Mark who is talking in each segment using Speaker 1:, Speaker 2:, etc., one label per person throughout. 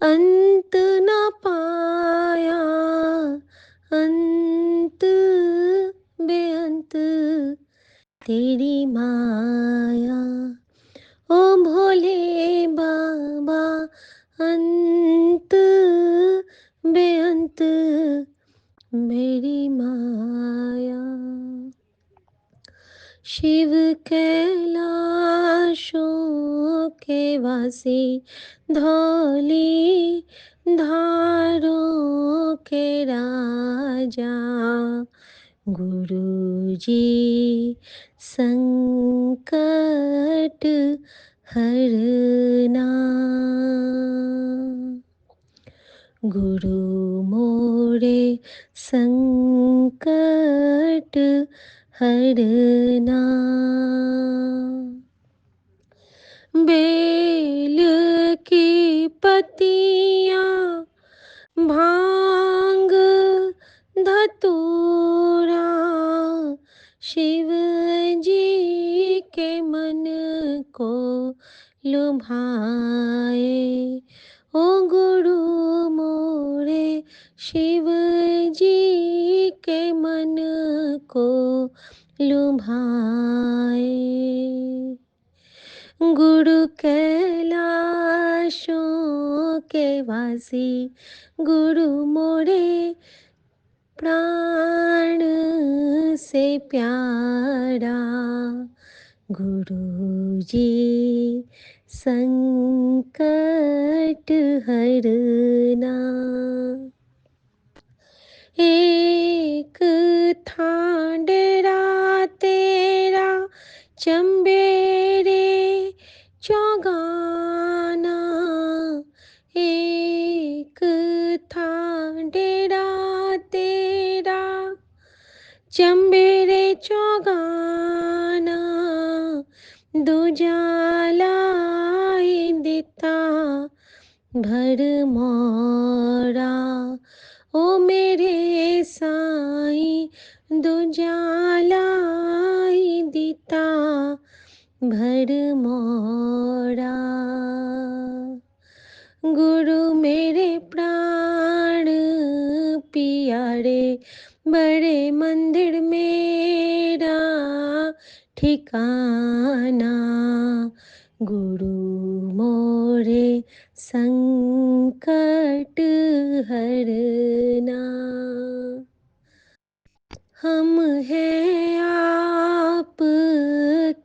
Speaker 1: अंत न पाया, अंत बेअंत तेरी माया। ओ भोले बाबा, अंत बेअंत मेरी माया। शिव कैलाशों के वासी, धौली धारों के राजा, गुरु जी संकट हरना। गुरु मोरे संकट हरना। बेल की पत्तियाँ, भांग धतूरा, शिव जी के मन को लुभाए। ओ गुरु मोरे शिव जी के मन को लुभाए। गुरु कैलाशों के वासी, गुरु मोरे प्राण से प्यारा, गुरु जी संकट हरना। एक था डेरा तेरा चंबेरे चौगाना, एक था डेरा तेरा चंबेरे चौगाना, दूजा लाई दिता भर मोरा। ओ मेरे साईं दूजा लाई दिता भर मोरा। गुरु मेरे प्राण पियारे, बड़े मंदिर मेरा ठिकाना, गुरु मोरे संकट हरना। हम हैं आप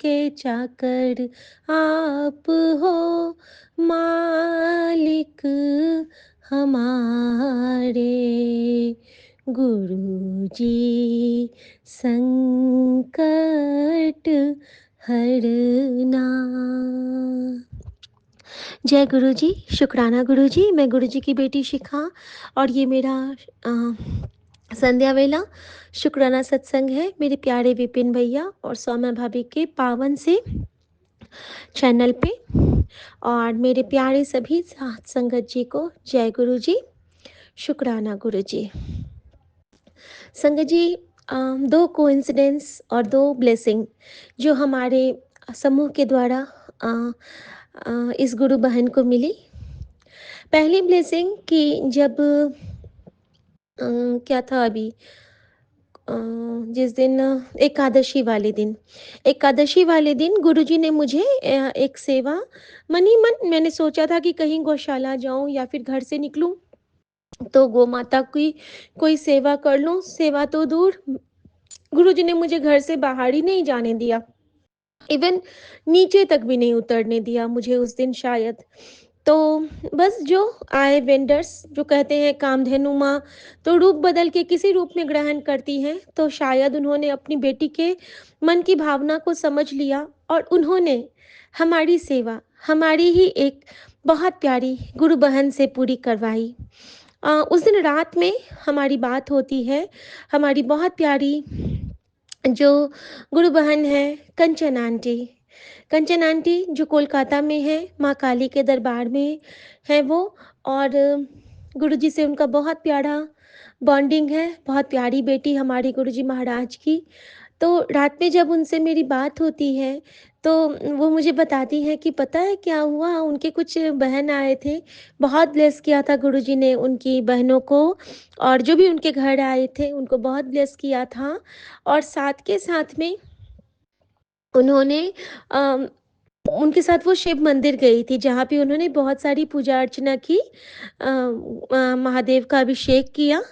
Speaker 1: के चाकर, आप हो मालिक हमारे, गुरु जी संकट हरना। जय गुरु जी, शुक्राना गुरु जी। मैं गुरु जी की बेटी शिखा और ये मेरा संध्या वेला शुक्राना सत्संग है मेरे प्यारे विपिन भैया और सौम्या भाभी के पावन से चैनल पे। और मेरे प्यारे सभी साथ संगत जी को जय गुरु जी, शुक्राना गुरु जी। संगत जी, दो कोइंसिडेंस और दो ब्लेसिंग जो हमारे समूह के द्वारा इस गुरु बहन को मिली। पहली ब्लेसिंग कि जब क्या था अभी जिस दिन एकादशी वाले दिन गुरुजी ने मुझे एक सेवा मन ही मन मैंने सोचा था कि कहीं गौशाला जाऊं या फिर घर से निकलूं तो गौ माता की कोई सेवा कर लूं। सेवा तो दूर, गुरुजी ने मुझे घर से बाहर ही नहीं जाने दिया, इवन नीचे तक भी नहीं उतरने दिया मुझे उस दिन शायद। तो बस जो आए वेंडर्स जो कहते हैं कामधेनु माँ तो रूप बदल के किसी रूप में ग्रहण करती हैं, तो शायद उन्होंने अपनी बेटी के मन की भावना को समझ लिया और उन्होंने हमारी सेवा हमारी ही एक बहुत प्यारी गुरु बहन से पूरी करवाई। उस दिन रात में हमारी बात होती है, हमारी बहुत प्यारी जो गुरु बहन है कंचन आंटी जो कोलकाता में है, माँ काली के दरबार में है वो। और गुरुजी से उनका बहुत प्यारा बॉन्डिंग है, बहुत प्यारी बेटी हमारी गुरुजी महाराज की। तो रात में जब उनसे मेरी बात होती है तो वो मुझे बताती हैं कि पता है क्या हुआ, उनके कुछ बहन आए थे, बहुत ब्लेस किया था गुरुजी ने उनकी बहनों को, और जो भी उनके घर आए थे उनको बहुत ब्लेस किया था। और साथ के साथ में उन्होंने अम, उनके साथ वो शिव मंदिर गई थी, जहाँ पे उन्होंने बहुत सारी पूजा अर्चना की, महादेव का अभिषेक किया।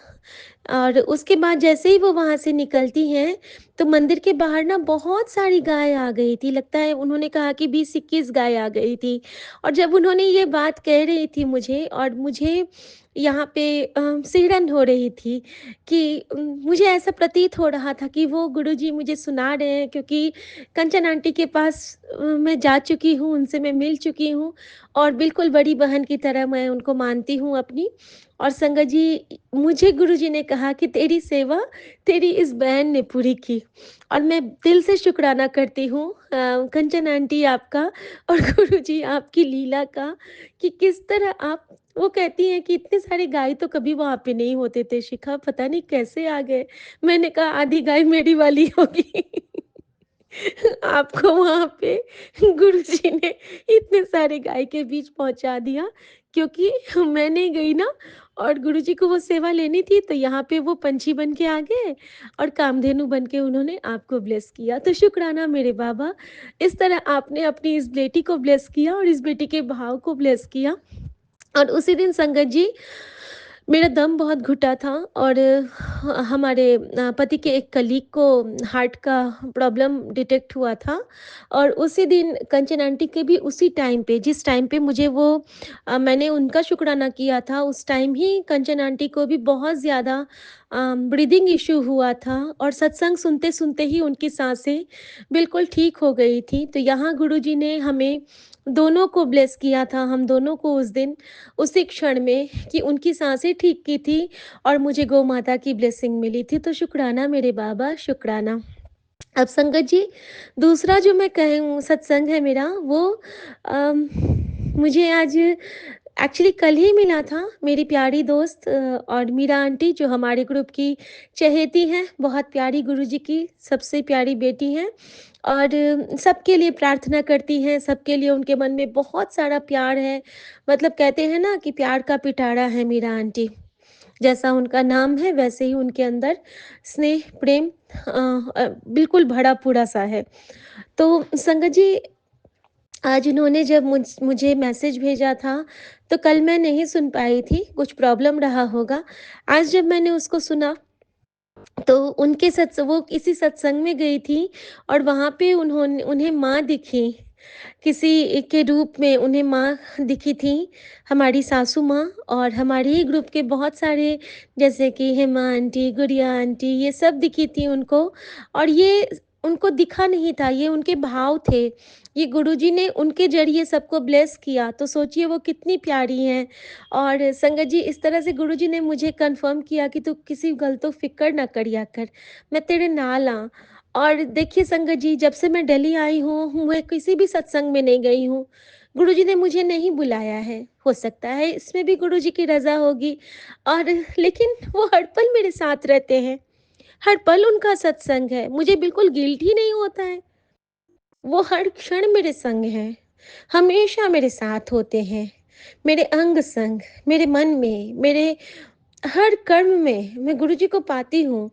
Speaker 1: और उसके बाद जैसे ही वो वहाँ से निकलती हैं, तो मंदिर के बाहर ना बहुत सारी गाय आ गई थी। लगता है उन्होंने कहा कि 20-21 गाय आ गई थी। और जब उन्होंने ये बात कह रही थी मुझे, और मुझे यहाँ पे सिहरन हो रही थी कि मुझे ऐसा प्रतीत हो रहा था कि वो गुरुजी मुझे सुना रहे हैं, क्योंकि कंचन आंटी के पास मैं जा चुकी हूँ, उनसे मैं मिल चुकी हूँ, और बिल्कुल बड़ी बहन की तरह मैं उनको मानती हूँ अपनी। और संगत जी, मुझे गुरुजी ने कहा कि तेरी सेवा तेरी इस बहन ने पूरी की, और मैं दिल से शुक्राना करती हूँ कंचन आंटी आपका और गुरुजी आपकी लीला का, कि किस तरह आप, वो कहती हैं कि इतने सारे गाय तो कभी वहाँ पे नहीं होते थे शिखा, पता नहीं कैसे आ गए। मैंने कहा आधी गाय मेरी वाली होगी। आपको वहाँ पे गुरुजी ने इतने सारे गाय के बीच पहुँचा दिया, क्योंकि मैं नहीं गई ना, और गुरुजी को वो सेवा लेनी थी, तो यहाँ पे वो पंछी बन के आ गए और कामधेनु बन के उन्होंने आपको ब्लेस किया। तो शुक्राना मेरे बाबा, इस तरह आपने अपनी इस बेटी को ब्लेस किया और इस बेटी के भाव को ब्लेस किया। और उसी दिन संगत जी, मेरा दम बहुत घुटा था, और हमारे पति के एक कलीग को हार्ट का प्रॉब्लम डिटेक्ट हुआ था। और उसी दिन कंचन आंटी के भी उसी टाइम पे, जिस टाइम पे मुझे वो मैंने उनका शुक्राना किया था, उस टाइम ही कंचन आंटी को भी बहुत ज़्यादा ब्रीदिंग इश्यू हुआ था, और सत्संग सुनते-सुनते ही उनकी साँसें बिल्कुल ठीक हो गई थी। तो यहाँ गुरुजी ने हमें दोनों को ब्लेस किया था, हम दोनों को उस दिन, उसी क्षण में, कि उनकी साँसें ठीक की थी और मुझे गौ माता की ब्लेसिंग मिली थी। तो शुक्राना मेरे बाबा, शुक्राना। अब संगत जी, दूसरा जो मैं कहूँ सत्संग है मेरा, वो अम, मुझे आज एक्चुअली कल ही मिला था। मेरी प्यारी दोस्त और मीरा आंटी, जो हमारे ग्रुप की चहेती हैं, बहुत प्यारी गुरुजी की सबसे प्यारी बेटी हैं, और सबके लिए प्रार्थना करती हैं, सबके लिए उनके मन में बहुत सारा प्यार है। मतलब कहते हैं ना कि प्यार का पिटारा है मीरा आंटी। जैसा उनका नाम है वैसे ही उनके अंदर स्नेह, प्रेम बिल्कुल भरा-पूरा-सा है। तो संगत जी, आज उन्होंने जब मुझे मैसेज भेजा था, तो कल मैं नहीं सुन पाई थी, कुछ प्रॉब्लम रहा होगा। आज जब मैंने उसको सुना, तो उनके वो किसी सत्संग में गई थी, और वहाँ पे उन्होंने उन्हें माँ दिखी, किसी के रूप में उन्हें माँ दिखी थी, हमारी सासू माँ, और हमारे ही ग्रुप के बहुत सारे, जैसे कि हेमा आंटी, गुड़िया आंटी, ये सब दिखी थी उनको। और ये उनको दिखा नहीं था, ये उनके भाव थे। ये गुरुजी ने उनके ज़रिए सबको ब्लेस किया, तो सोचिए वो कितनी प्यारी हैं। और संगत जी, इस तरह से गुरुजी ने मुझे कन्फर्म किया कि तू किसी गल फ़िक्र ना करिया कर, मैं तेरे नाल हाँ। और देखिए संगत जी, जब से मैं दिल्ली आई हूँ, मैं किसी भी सत्संग में नहीं गई हूँ। गुरुजी ने मुझे नहीं बुलाया है। हो सकता है इसमें भी गुरुजी की रज़ा होगी, और लेकिन वो हर पल मेरे साथ रहते हैं। हर पल उनका सत्संग है। मुझे बिल्कुल गिल्ट ही नहीं होता है। वो हर क्षण मेरे संग हैं, हमेशा मेरे साथ होते हैं। मेरे अंग संग, मेरे मन में, मेरे हर कर्म में मैं गुरुजी को पाती हूँ,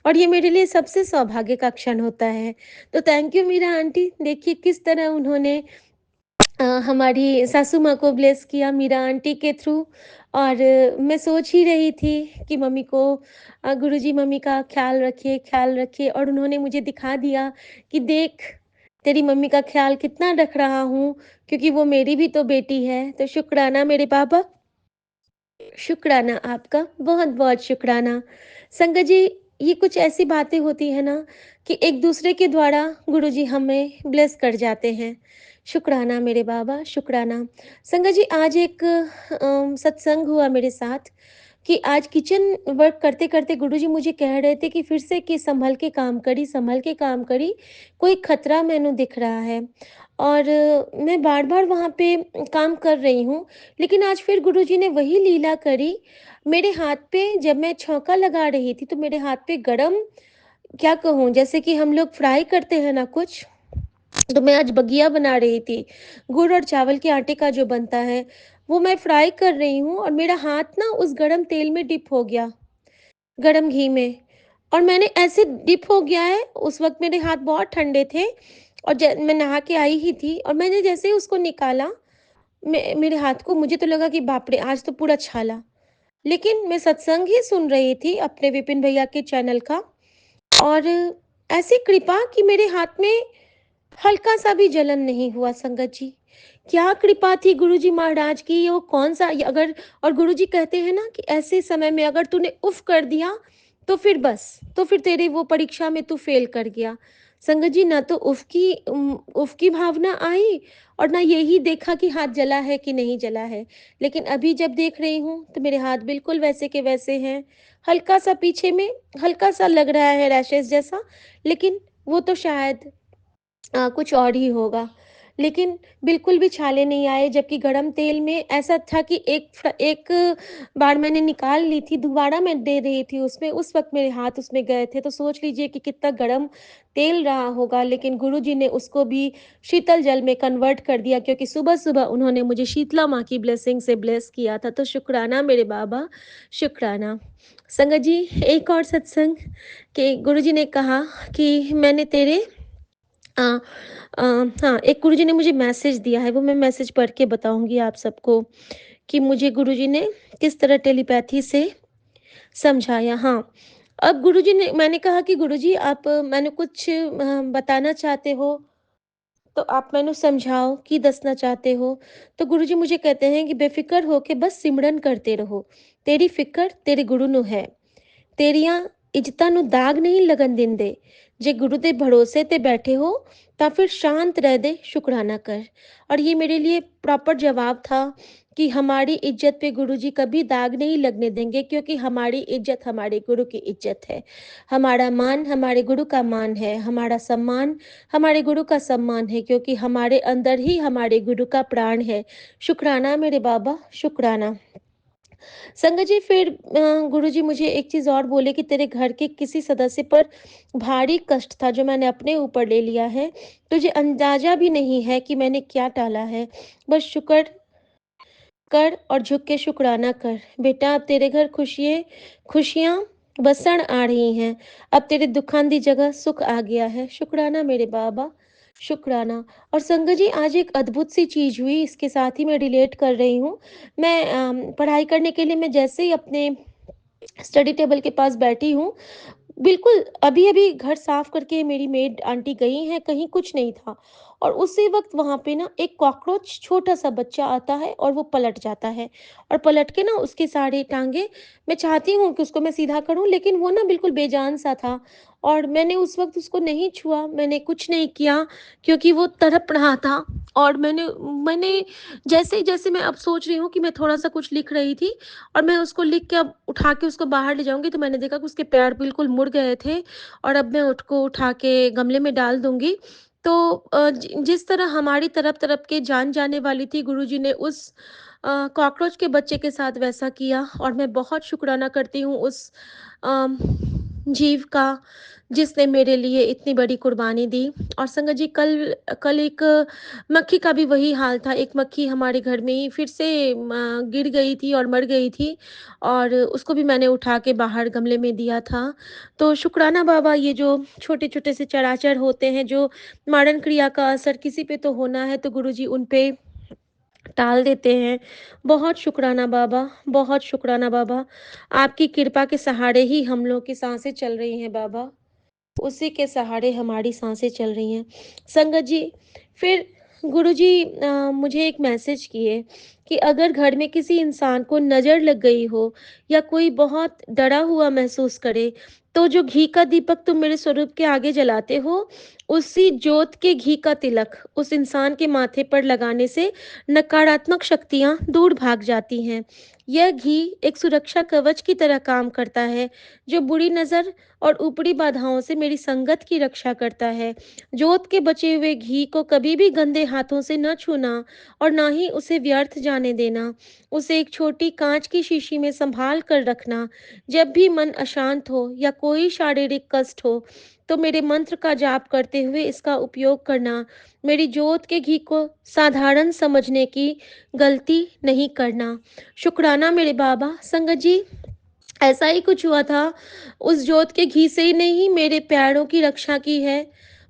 Speaker 1: और ये मेरे लिए सबसे सौभाग्य का क्षण होता है। तो थैंक यू मीरा आंटी। देखिए किस तरह उन्होंने हमारी सासू माँ को ब्लेस किया मीरा आंटी के थ्रू। और मैं सोच ही रही थी कि मम्मी को गुरुजी मम्मी का ख्याल रखिए, और उन्होंने मुझे दिखा दिया कि देख, तेरी मम्मी का ख्याल कितना रख रहा हूँ, क्योंकि वो मेरी भी तो बेटी है। तो शुक्राना मेरे पापा, शुक्राना आपका, बहुत-बहुत शुक्राना। संगत जी, ये कुछ ऐसी बातें होती हैं ना, कि एक दूसरे के द्वारा गुरुजी हमें ब्लेस कर जाते हैं। शुक्राना मेरे बाबा, शुक्राना। संगत जी, आज एक सत्संग हुआ मेरे साथ, कि आज किचन वर्क करते-करते गुरुजी मुझे कह रहे थे कि फिर से कि सँभल के काम करी, कोई खतरा मैनू दिख रहा है। और मैं बार-बार वहाँ पे काम कर रही हूँ, लेकिन आज फिर गुरुजी ने वही लीला करी। मेरे हाथ पे जब मैं छौंका लगा रही थी, तो मेरे हाथ पे गरम, क्या कहूँ, जैसे कि हम लोग फ्राई करते हैं ना कुछ, तो मैं आज बगिया बना रही थी। गुड़ और चावल के आटे का जो बनता है, वो मैं फ्राई कर रही हूँ और मेरा हाथ ना उस गरम तेल में डिप हो गया, गरम घी में। और मैंने ऐसे डिप हो गया है, उस वक़्त मेरे हाथ बहुत ठंडे थे और ज मैं नहा के आई ही थी और मैंने जैसे ही उसको निकाला, मेरे हाथ को मुझे तो लगा कि बाप रे! आज तो पूरा छाला। लेकिन मैं सत्संग ही सुन रही थी अपने विपिन भैया के चैनल का और ऐसी कृपा कि मेरे हाथ में हल्का-सा भी जलन नहीं हुआ संगत जी। क्या कृपा थी गुरुजी महाराज की, वो कौन-सा य अगर और गुरुजी कहते हैं ना कि ऐसे समय में अगर तूने उफ़ कर दिया, तो फिर बस, तो फिर तेरी वो परीक्षा में तू फ़ेल कर गया। संगत जी ना तो उफ़ की भावना आई और ना यही देखा कि हाथ जला है कि नहीं जला है। लेकिन अभी जब देख रही हूँ, तो मेरे हाथ बिल्कुल वैसे के वैसे हैं। हल्का-सा पीछे में हल्का-सा लग रहा है रैशेज़ जैसा, लेकिन वो तो शायद कुछ और ही होगा। लेकिन बिल्कुल भी छाले नहीं आए, जबकि गरम तेल में ऐसा था कि एक बार मैंने निकाल ली थी, दोबारा मैं दे रही थी उसमें, उस वक़्त मेरे हाथ उसमें गए थे, तो सोच लीजिए कि कितना गरम तेल रहा होगा। लेकिन गुरुजी ने उसको भी शीतल जल में कन्वर्ट कर दिया, क्योंकि सुबह-सुबह उन्होंने मुझे शीतला माँ की ब्लेसिंग से ब्लेस किया था। तो शुक्राना मेरे बाबा, शुक्राना। संगत जी, एक और सत्संग कि गुरुजी ने कहा कि मैंने तेरे अ अ, हाँ, एक गुरुजी ने मुझे मैसेज दिया है, वो मैं मैसेज पढ़ के बताऊँगी आप सबको कि मुझे गुरुजी ने किस तरह टेलीपैथी से समझाया। हाँ, अब गुरुजी ने मैंने कहा कि गुरुजी आप मैंने कुछ बताना चाहते हो, तो आप मैनू समझाओ कि दसना चाहते हो? तो गुरुजी मुझे कहते हैं कि बेफ़िक्र होके बस सिमरन करते रहो, तेरी फ़िक्र तेरे गुरु ਨੂੰ है। ਤੇਰੀਆਂ ਇੱਜ਼ਤਾਂ ਨੂੰ ਦਾਗ ਨਹੀਂ ਲੱਗਣ ਦਿੰਦੇ। ਜੇ गुरु ਦੇ भरोसे ਤੇ बैठे हो तो फिर शांत रह दे, शुक्राना कर। और ये मेरे लिए प्रॉपर जवाब था कि हमारी इज्जत पे गुरुजी कभी दाग नहीं लगने देंगे, क्योंकि हमारी इज्जत हमारे गुरु की इज्जत है। हमारा मान हमारे गुरु का मान है, हमारा सम्मान हमारे गुरु का सम्मान है, क्योंकि हमारे अंदर ही हमारे गुरु का प्राण है। शुक्राना मेरे बाबा, शुक्राना। संगत जी फिर गुरुजी मुझे एक चीज़ और बोले कि तेरे घर के किसी सदस्य पर भारी कष्ट था जो मैंने अपने ऊपर ले लिया है। तुझे अंदाज़ा भी नहीं है कि मैंने क्या टाला है। बस शुक्र कर और झुक के शुक्राना कर। बेटा अब तेरे घर खुशियाँ बसण आ रही हैं। अब तेरे दुखां दी जगह सुख आ गया है। शुक्राना मेरे बाबा, शुक्राना। और संगत जी आज एक अद्भुत सी चीज़ हुई, इसके साथ ही मैं रिलेट कर रही हूँ। मैं पढ़ाई करने के लिए मैं जैसे ही अपने स्टडी टेबल के पास बैठी हूँ, बिल्कुल, अभी-अभी घर साफ करके मेरी मेड आंटी गई हैं, कहीं कुछ नहीं था और उसी वक़्त वहाँ पे ना एक कॉकरोच छोटा-सा बच्चा आता है और वो पलट जाता है और पलट के ना उसकी सारी टाँगें, मैं चाहती हूँ कि उसको मैं सीधा करूँ, लेकिन वो ना बिल्कुल बेजान-सा था और मैंने उस वक़्त उसको नहीं छुआ, मैंने कुछ नहीं किया क्योंकि वो तड़प रहा था और मैंने मैंने जैसे-जैसे मैं अब सोच रही हूँ कि मैं थोड़ा-सा कुछ लिख रही थी और मैं उसको लिख के अब उठा के उसको बाहर ले जाऊँगी, तो मैंने देखा कि उसके पैर बिल्कुल मुड़ गए थे और अब मैं उसको उठा के गमले में डाल दूँगी। तो जिस तरह हमारी तरफ-तरफ के जान जाने वाली थी, गुरुजी ने उस कॉकरोच के बच्चे के साथ वैसा किया और मैं बहुत शुक्राना करती हूँ उस अम, जीव का, जिसने मेरे लिए इतनी बड़ी कुर्बानी दी। और संगत जी कल कल एक मक्खी का भी वही हाल था। एक मक्खी हमारे घर में ही फिर से गिर गई थी और मर गई थी और उसको भी मैंने उठा के बाहर गमले में दिया था। तो शुक्राना बाबा, ये जो छोटे-छोटे से चराचर होते हैं, जो मारण क्रिया का असर किसी पे तो होना है, तो गुरुजी उन पे टाल देते हैं। बहुत शुक्राना बाबा, बहुत शुक्राना बाबा। आपकी कृपा के सहारे ही हम लोग की साँसें चल रही हैं बाबा। उसी के सहारे हमारी साँसें चल रही हैं। संगत जी, फिर गुरुजी मुझे एक मैसेज किए कि अगर घर में किसी इंसान को नज़र लग गई हो या कोई बहुत डरा हुआ महसूस करे, तो जो घी का दीपक तुम मेरे स्वरूप के आगे जलाते हो, उसी ज्योत के घी का तिलक उस इंसान के माथे पर लगाने से नकारात्मक शक्तियाँ दूर भाग जाती हैं। यह घी एक सुरक्षा कवच की तरह काम करता है, जो बुरी नज़र और ऊपरी बाधाओं से मेरी संगत की रक्षा करता है। जोत के बचे हुए घी को कभी भी गंदे हाथों से न छूना और ना ही उसे व्यर्थ जाने देना। उसे एक छोटी कांच की शीशी में संभाल कर रखना। जब भी मन अशांत हो या कोई शारीरिक कष्ट हो, तो मेरे मंत्र का जाप करते हुए इसका उपयोग करना, मेरी जोत के घी को साधारण समझने की गलती नहीं करना। शुक्राना मेरे बाबा। संगत जी, ऐसा ही कुछ हुआ था, उस जोत के घी से ही नहीं मेरे पैरों की रक्षा की है।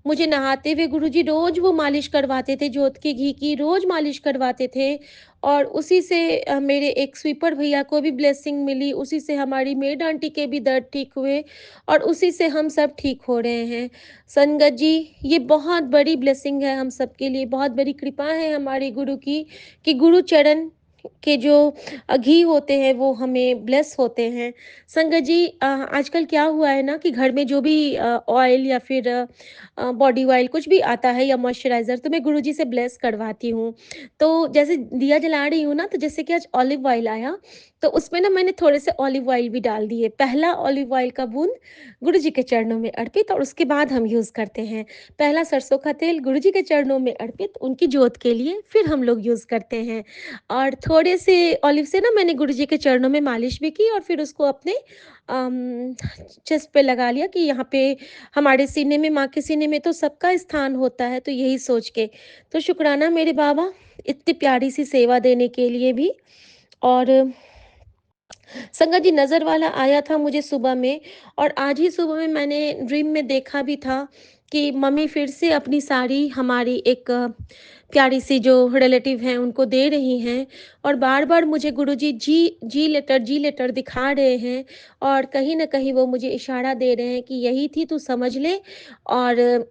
Speaker 1: मुझे नहाते हुए गुरुजी रोज़ वो मालिश करवाते थे, जोत के घी की रोज़ मालिश करवाते थे और उसी से मेरे एक स्वीपर भैया को भी ब्लेसिंग मिली, उसी से हमारी मेड आंटी के भी दर्द ठीक हुए और उसी से हम सब ठीक हो रहे हैं। संगत जी, ये बहुत बड़ी ब्लेसिंग है हम सबके लिए, बहुत बड़ी कृपा है हमारे गुरु की कि गुरु चरण के जो घी होते हैं वो हमें ब्लेस होते हैं। संगत जी, आजकल क्या हुआ है ना कि घर में जो भी ऑयल या फिर बॉडी ऑयल कुछ भी आता है या मॉइस्चराइज़र तो मैं गुरुजी से ब्लेस करवाती हूँ। तो जैसे दिया जला रही हूँ ना, तो जैसे कि आज ऑलिव ऑयल आया, तो उसमें ना मैंने थोड़े से ऑलिव ऑयल भी डाल दिए। पहला ऑलिव ऑयल का बूंद गुरुजी के चरणों में अर्पित और उसके बाद हम यूज़ करते हैं। पहला सरसों का तेल गुरुजी के चरणों में अर्पित, उनकी जोत के लिए, फिर हम लोग यूज़ करते हैं। और थोड़े से ऑलिव से ना मैंने गुरुजी के चरणों में मालिश भी की और फिर उसको अपने अम, चेस्ट पे लगा लिया कि यहाँ पे हमारे सीने में, माँ के सीने में तो सबका स्थान होता है, तो यही सोच के। तो शुक्राना मेरे बाबा, इतनी प्यारी सी सेवा देने के लिए भी। और संगत जी, नज़र वाला आया था मुझे सुबह में और आज ही सुबह में मैंने ड्रीम में देखा भी था कि मम्मी फिर से अपनी साड़ी हमारी एक प्यारी सी जो रिलेटिव हैं उनको दे रही हैं और बार-बार मुझे गुरुजी जी लेटर दिखा रहे हैं और कहीं न कहीं वो मुझे इशारा दे रहे हैं कि यही थी, तू समझ ले और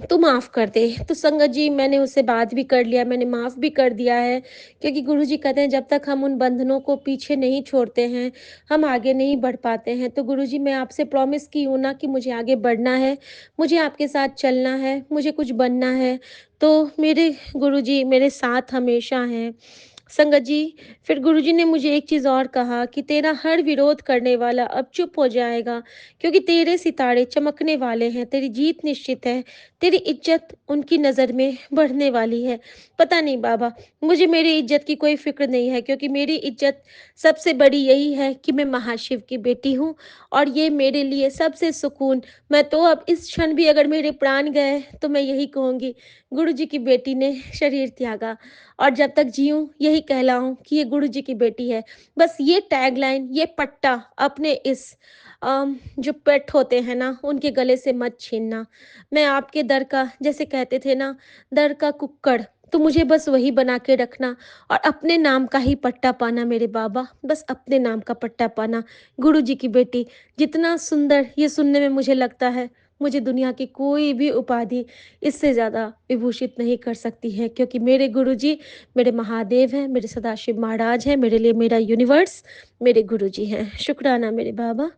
Speaker 1: तू माफ़ कर दे। तो संगत जी, मैंने उससे बात भी कर लिया, मैंने माफ़ भी कर दिया है क्योंकि गुरुजी कहते हैं जब तक हम उन बंधनों को पीछे नहीं छोड़ते हैं, हम आगे नहीं बढ़ पाते हैं। तो गुरुजी, मैं आपसे प्रॉमिस की हूँ ना कि मुझे आगे बढ़ना है, मुझे आपके साथ चलना है, मुझे कुछ बनना है। तो मेरे गुरुजी मेरे साथ हमेशा हैं। संगत जी, फिर गुरुजी ने मुझे एक चीज़ और कहा कि तेरा हर विरोध करने वाला अब चुप हो जाएगा क्योंकि तेरे सितारे चमकने वाले हैं, तेरी जीत निश्चित है, तेरी इज़्ज़त उनकी नज़र में बढ़ने वाली है। पता नहीं बाबा, मुझे मेरी इज़्ज़त की कोई फ़िक्र नहीं है क्योंकि मेरी इज़्ज़त सबसे बड़ी यही है कि मैं महाशिव की बेटी हूँ और ये मेरे लिए सबसे सुकून। मैं तो अब इस क्षण भी अगर मेरे प्राण गए, तो मैं यही कहूँगी, गुरुजी की बेटी ने शरीर त्यागा और जब तक जीऊँ यही कहलाऊँ कि ये गुरुजी की बेटी है। बस ये टैगलाइन, ये पट्टा अपने इस जो पेट होते हैं ना, उनके गले से मत छीनना। मैं आपके दर का, जैसे कहते थे ना, दर का कुक्कड़, तो मुझे बस वही बना के रखना और अपने नाम का ही पट्टा पाना मेरे बाबा, बस अपने नाम का पट्टा पाना। गुरुजी की बेटी, जितना सुंदर ये सुनने में मुझे लगता है, मुझे दुनिया की कोई भी उपाधि इससे ज़्यादा विभूषित नहीं कर सकती है क्योंकि मेरे गुरुजी मेरे महादेव हैं, मेरे सदाशिव महाराज हैं, मेरे लिए मेरा यूनिवर्स मेरे गुरुजी हैं। शुक्राना मेरे बाबा,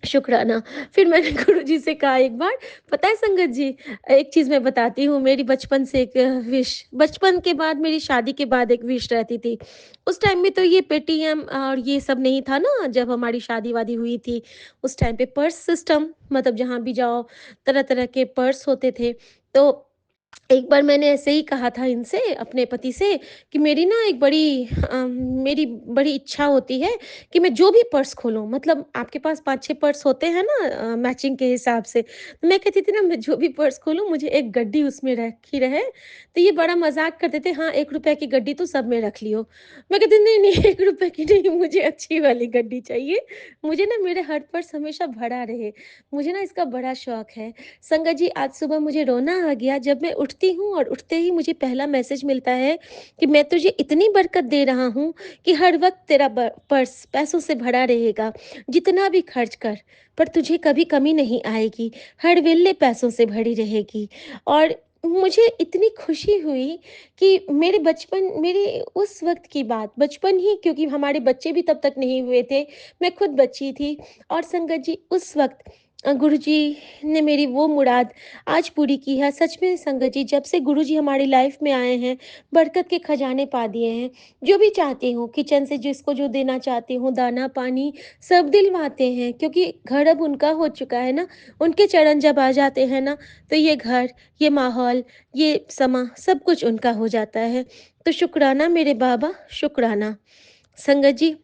Speaker 1: शुक्राना। फिर मैंने गुरुजी से कहा एक बार, पता है संगत जी, एक चीज़ मैं बताती हूँ, मेरी बचपन से एक विश, बचपन के बाद मेरी शादी के बाद एक विश रहती थी। उस टाइम में तो ये पेटीएम और ये सब नहीं था ना, जब हमारी शादी-वादी हुई थी, उस टाइम पे पर्स सिस्टम, मतलब जहाँ भी जाओ तरह-तरह के पर्स होते थे। तो एक बार मैंने ऐसे ही कहा था इनसे, अपने पति से, कि मेरी ना एक बड़ी मेरी बड़ी इच्छा होती है कि मैं जो भी पर्स खोलूँ, मतलब आपके पास 5-6 पर्स होते हैं ना मैचिंग के हिसाब से। तो मैं कहती थी ना, मैं जो भी पर्स खोलूँ मुझे एक गड्डी उसमें रखी रहे। तो ये बड़ा मज़ाक करते थे, हाँ, ₹1 की गड्डी तो सब में रख लियो। मैं कहती नहीं, नहीं, ₹1 की नहीं, मुझे अच्छी वाली गड्डी चाहिए। मुझे ना मेरे हर पर्स हमेशा भरा रहे। मुझे ना इसका बड़ा शौक है। संगत जी, आज सुबह मुझे रोना आ गया जब मैं उठती हूँ और उठते ही मुझे पहला मैसेज मिलता है कि मैं तुझे इतनी बरकत दे रहा हूँ कि हर वक़्त तेरा ब पर्स पैसों से भरा रहेगा। जितना भी खर्च कर, पर तुझे कभी कमी नहीं आएगी। हर वेले पैसों से भरी रहेगी। और मुझे इतनी खुशी हुई कि मेरे बचपन, मेरे उस वक़्त की बात, बचपन ही, क्योंकि हमारे बच्चे भी तब तक नहीं हुए थे। मैं खुद बच्ची थी और संगत जी, उस वक़्त गुरुजी ने मेरी वो मुराद आज पूरी की है। सच में संगत जी, जब से गुरुजी हमारी लाइफ में आए हैं, बरकत के खजाने पा दिए हैं। जो भी चाहती हूँ, किचन से जिसको जो देना चाहती हूँ, दाना-पानी सब दिलवाते हैं क्योंकि घर अब उनका हो चुका है ना। उनके चरण जब आ जाते हैं ना, तो ये घर, ये माहौल, ये समा सब कुछ उनका हो जाता है। तो शुक्राना मेरे बाबा, शुक्राना। संगत जी,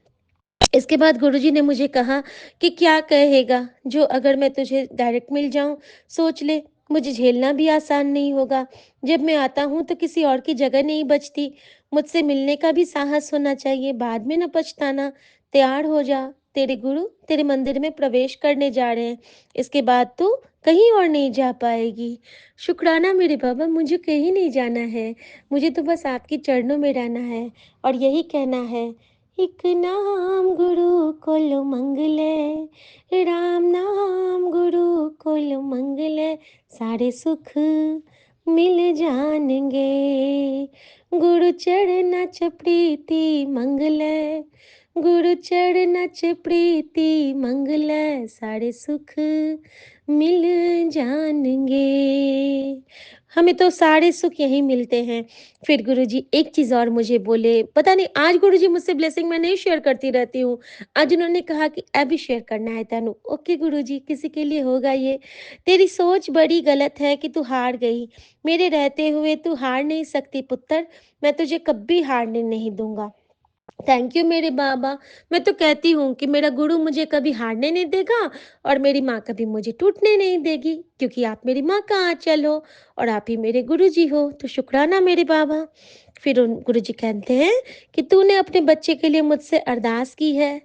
Speaker 1: इसके बाद गुरुजी ने मुझे कहा कि क्या कहेगा जो अगर मैं तुझे डायरेक्ट मिल जाऊँ, सोच ले मुझे झेलना भी आसान नहीं होगा। जब मैं आता हूँ तो किसी और की जगह नहीं बचती। मुझसे मिलने का भी साहस होना चाहिए, बाद में न पछताना। तैयार हो जा, तेरे गुरु तेरे मंदिर में प्रवेश करने जा रहे हैं। इसके बाद तू कहीं और नहीं जा पाएगी। शुक्राना मेरे बाबा, मुझे कहीं नहीं जाना है। मुझे तो बस आपके चरणों में रहना है और यही कहना है, एक नाम गुरुकुल मंगलै, राम नाम गुरुकुल मंगलै, सारे सुख मिल जानेंगे। गुरु चरणाच प्रीति मंगलै, गुरु चरणाच प्रीति मंगलै, सारे सुख मिल जानेंगे। हमें तो सारे सुख यहीं मिलते हैं। फिर गुरुजी एक चीज़ और मुझे बोले, पता नहीं आज गुरुजी मुझसे ब्लेसिंग मैं नहीं शेयर करती रहती हूँ। आज उन्होंने कहा कि अभी शेयर करना है तनु। ओके गुरुजी, किसी के लिए होगा ये। तेरी सोच बड़ी गलत है कि तू हार गई। मेरे रहते हुए तू हार नहीं सकती पुत्र, मैं तुझे कभी हारने नहीं दूँगा। थैंक यू मेरे बाबा। मैं तो कहती हूँ कि मेरा गुरु मुझे कभी हारने नहीं देगा और मेरी माँ कभी मुझे टूटने नहीं देगी, क्योंकि आप मेरी माँ का आँचल हो और आप ही मेरे गुरुजी हो। तो शुक्राना मेरे बाबा। फिर उन गुरुजी कहते हैं कि तूने अपने बच्चे के लिए मुझसे अरदास की है,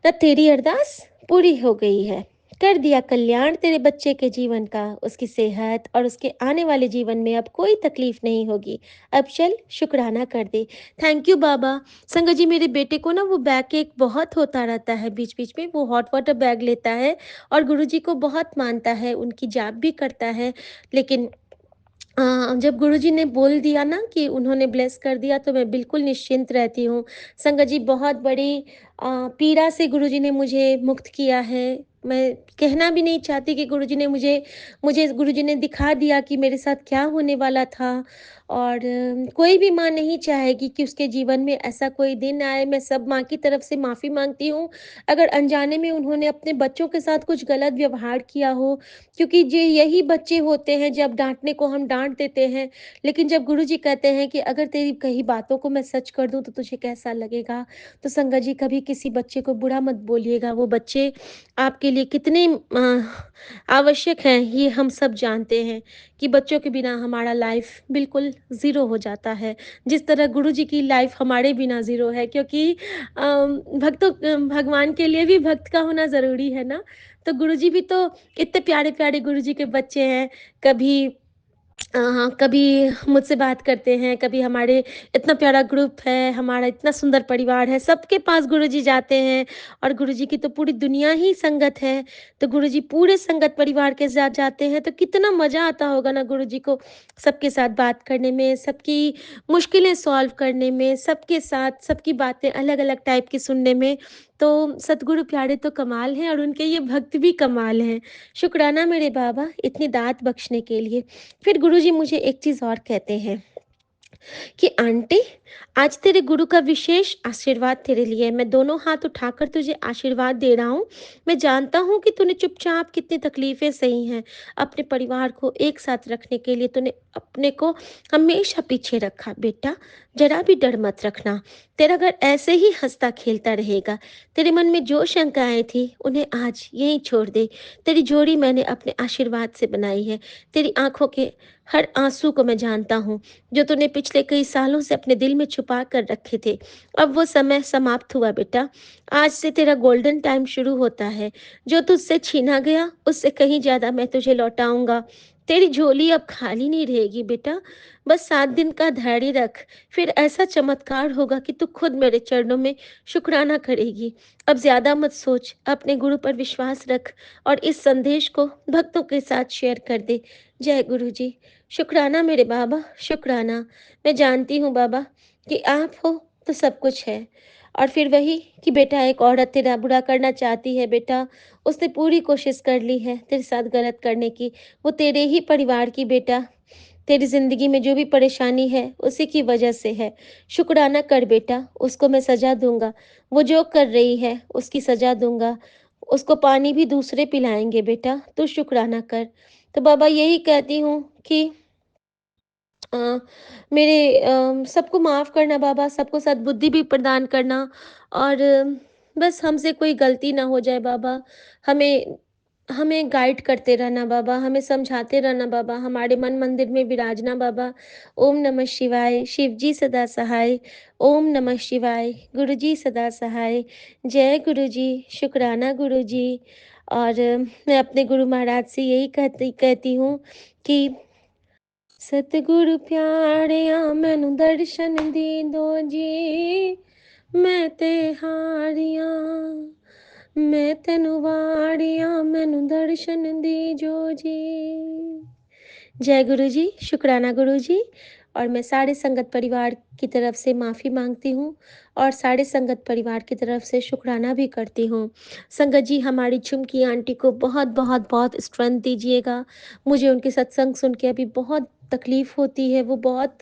Speaker 1: ना तेरी अरदास पूरी हो गई है। कर दिया कल्याण तेरे बच्चे के जीवन का, उसकी सेहत और उसके आने वाले जीवन में अब कोई तकलीफ नहीं होगी। अब चल शुक्राना कर दे। थैंक यू बाबा। संगत जी, मेरे बेटे को ना वो बैक एक बहुत होता रहता है बीच-बीच में, वो हॉट वाटर बैग लेता है और गुरुजी को बहुत मानता है, उनकी जाप भी करता है। लेकिन जब गुरुजी ने बोल दिया ना कि उन्होंने ब्लेस कर दिया तो मैं बिल्कुल निश्चिंत रहती हूँ। संगत जी, बहुत बड़ी पीड़ा से गुरुजी ने मुझे मुक्त किया है। मैं कहना भी नहीं चाहती कि गुरुजी ने मुझे मुझे गुरुजी ने दिखा दिया कि मेरे साथ क्या होने वाला था और कोई भी माँ नहीं चाहेगी कि उसके जीवन में ऐसा कोई दिन आए। मैं सब माँ की तरफ से माफ़ी माँगती हूँ, अगर अनजाने में उन्होंने अपने बच्चों के साथ कुछ गलत व्यवहार किया हो, क्योंकि जे यही बच्चे होते हैं जब डाँटने को हम डाँट देते हैं, लेकिन जब गुरुजी कहते हैं कि अगर तेरी कही बातों को मैं सच कर दूँ तो तुझे कैसा लगेगा? तो संगत जी, कभी किसी बच्चे को बुरा मत बोलिएगा, वो बच्चे आपके लिए कितने आवश्यक हैं ये हम सब जानते हैं कि बच्चों के बिना हमारा लाइफ़ बिल्कुल ज़ीरो हो जाता है। जिस तरह गुरुजी की लाइफ़ हमारे बिना ज़ीरो है, क्योंकि भगवान के लिए भी भक्त का होना ज़रूरी है ना? तो गुरुजी भी तो इतने प्यारे-प्यारे गुरुजी के बच्चे हैं, कभी हाँ, कभी मुझसे बात करते हैं, कभी हमारे इतना प्यारा ग्रुप है, हमारा इतना सुंदर परिवार है, सबके पास गुरुजी जाते हैं और गुरुजी की तो पूरी दुनिया ही संगत है, तो गुरुजी पूरे संगत परिवार के साथ जाते हैं, तो कितना मज़ा आता होगा ना गुरुजी को सबके साथ बात करने में, सबकी मुश्किलें सॉल्व करने में, सबके साथ सबकी बातें अलग-अलग टाइप की सुनने में। तो सतगुरु प्यारे तो कमाल हैं और उनके ये भक्त भी कमाल हैं। शुक्राना मेरे बाबा इतनी दात बख्शने के लिए। फिर गुरुजी मुझे एक चीज़ और कहते हैं कि आंटी, आज तेरे गुरु का विशेष आशीर्वाद तेरे लिए है। मैं दोनों हाथ उठाकर तुझे आशीर्वाद दे रहा हूँ। मैं जानता हूँ कि तूने चुपचाप कितनी तकलीफ़ें सही हैं। अपने परिवार को एक साथ रखने के लिए तूने अपने को हमेशा पीछे रखा। बेटा, ज़रा भी डर मत रखना। तेरा घर ऐसे ही हँसता-खेलता रहेगा। तेरे मन में जो शंकाएँ थी, उन्हें आज यहीं छोड़ दे। तेरी जोड़ी मैंने अपने आशीर्वाद से बनाई है। तेरी आँखों के हर आँसू को मैं जानता हूँ, जो तूने पिछले कई सालों से अपने दिल में छुपा कर रखे थे। अब वो समय समाप्त हुआ बेटा। आज से तेरा गोल्डन टाइम शुरू होता है। जो तुझसे छीना गया, उससे कहीं ज़्यादा मैं तुझे लौटाऊँगा। तेरी झोली अब खाली नहीं रहेगी बेटा। बस 7 दिन का धैर्य रख, फिर ऐसा चमत्कार होगा कि तू खुद मेरे चरणों में शुकराना करेगी। अब ज़्यादा मत सोच, अपने गुरु पर विश्वास रख और इस संदेश को भक्तों के साथ शेयर कर दे। जय गुरु जी। शुक्राना मेरे बाबा, शुक्राना। मैं जानती हूँ बाबा कि आप हो तो सब कुछ है। और फिर वही कि बेटा, एक औरत तेरा बुरा करना चाहती है बेटा, उसने पूरी कोशिश कर ली है तेरे साथ गलत करने की। वो तेरे ही परिवार की बेटा, तेरी ज़िंदगी में जो भी परेशानी है उसी की वजह से है। शुक्राना कर बेटा, उसको मैं सज़ा दूँगा। वो जो कर रही है उसकी सज़ा दूँगा। उसको पानी भी दूसरे पिलाएँगे बेटा, तू शुक्राना कर। तो बाबा यही कहती हूँ कि अ, सबको माफ़ करना बाबा, सबको सद्बुद्धि भी प्रदान करना और बस हमसे कोई गलती ना हो जाए बाबा। हमें हमें गाइड करते रहना बाबा, हमें समझाते रहना बाबा, हमारे मन मंदिर में विराजना बाबा। ओम नमः शिवाय, शिव जी सदा सहाय। ओम नमः शिवाय, गुरु जी सदा सहाय। जय गुरु जी, शुक्राना गुरु जी। और मैं अपने गुरु महाराज से यही कहती कहती हूँ कि सतगुरु प्यारिया मैनू दर्शन दी दो जी, मैं ते हारिया, मैं तेनू वारिया मैनू दर्शन दी जो जी। जय गुरु जी, शुक्राना गुरु जी। और मैं सारे संगत परिवार की तरफ से माफ़ी माँगती हूँ और सारे संगत परिवार की तरफ से शुक्राना भी करती हूँ। संगत जी, हमारी झुमकी आंटी को बहुत स्ट्रेंथ दीजिएगा। मुझे उनके सत्संग सुन के अभी बहुत तकलीफ़ होती है, वो बहुत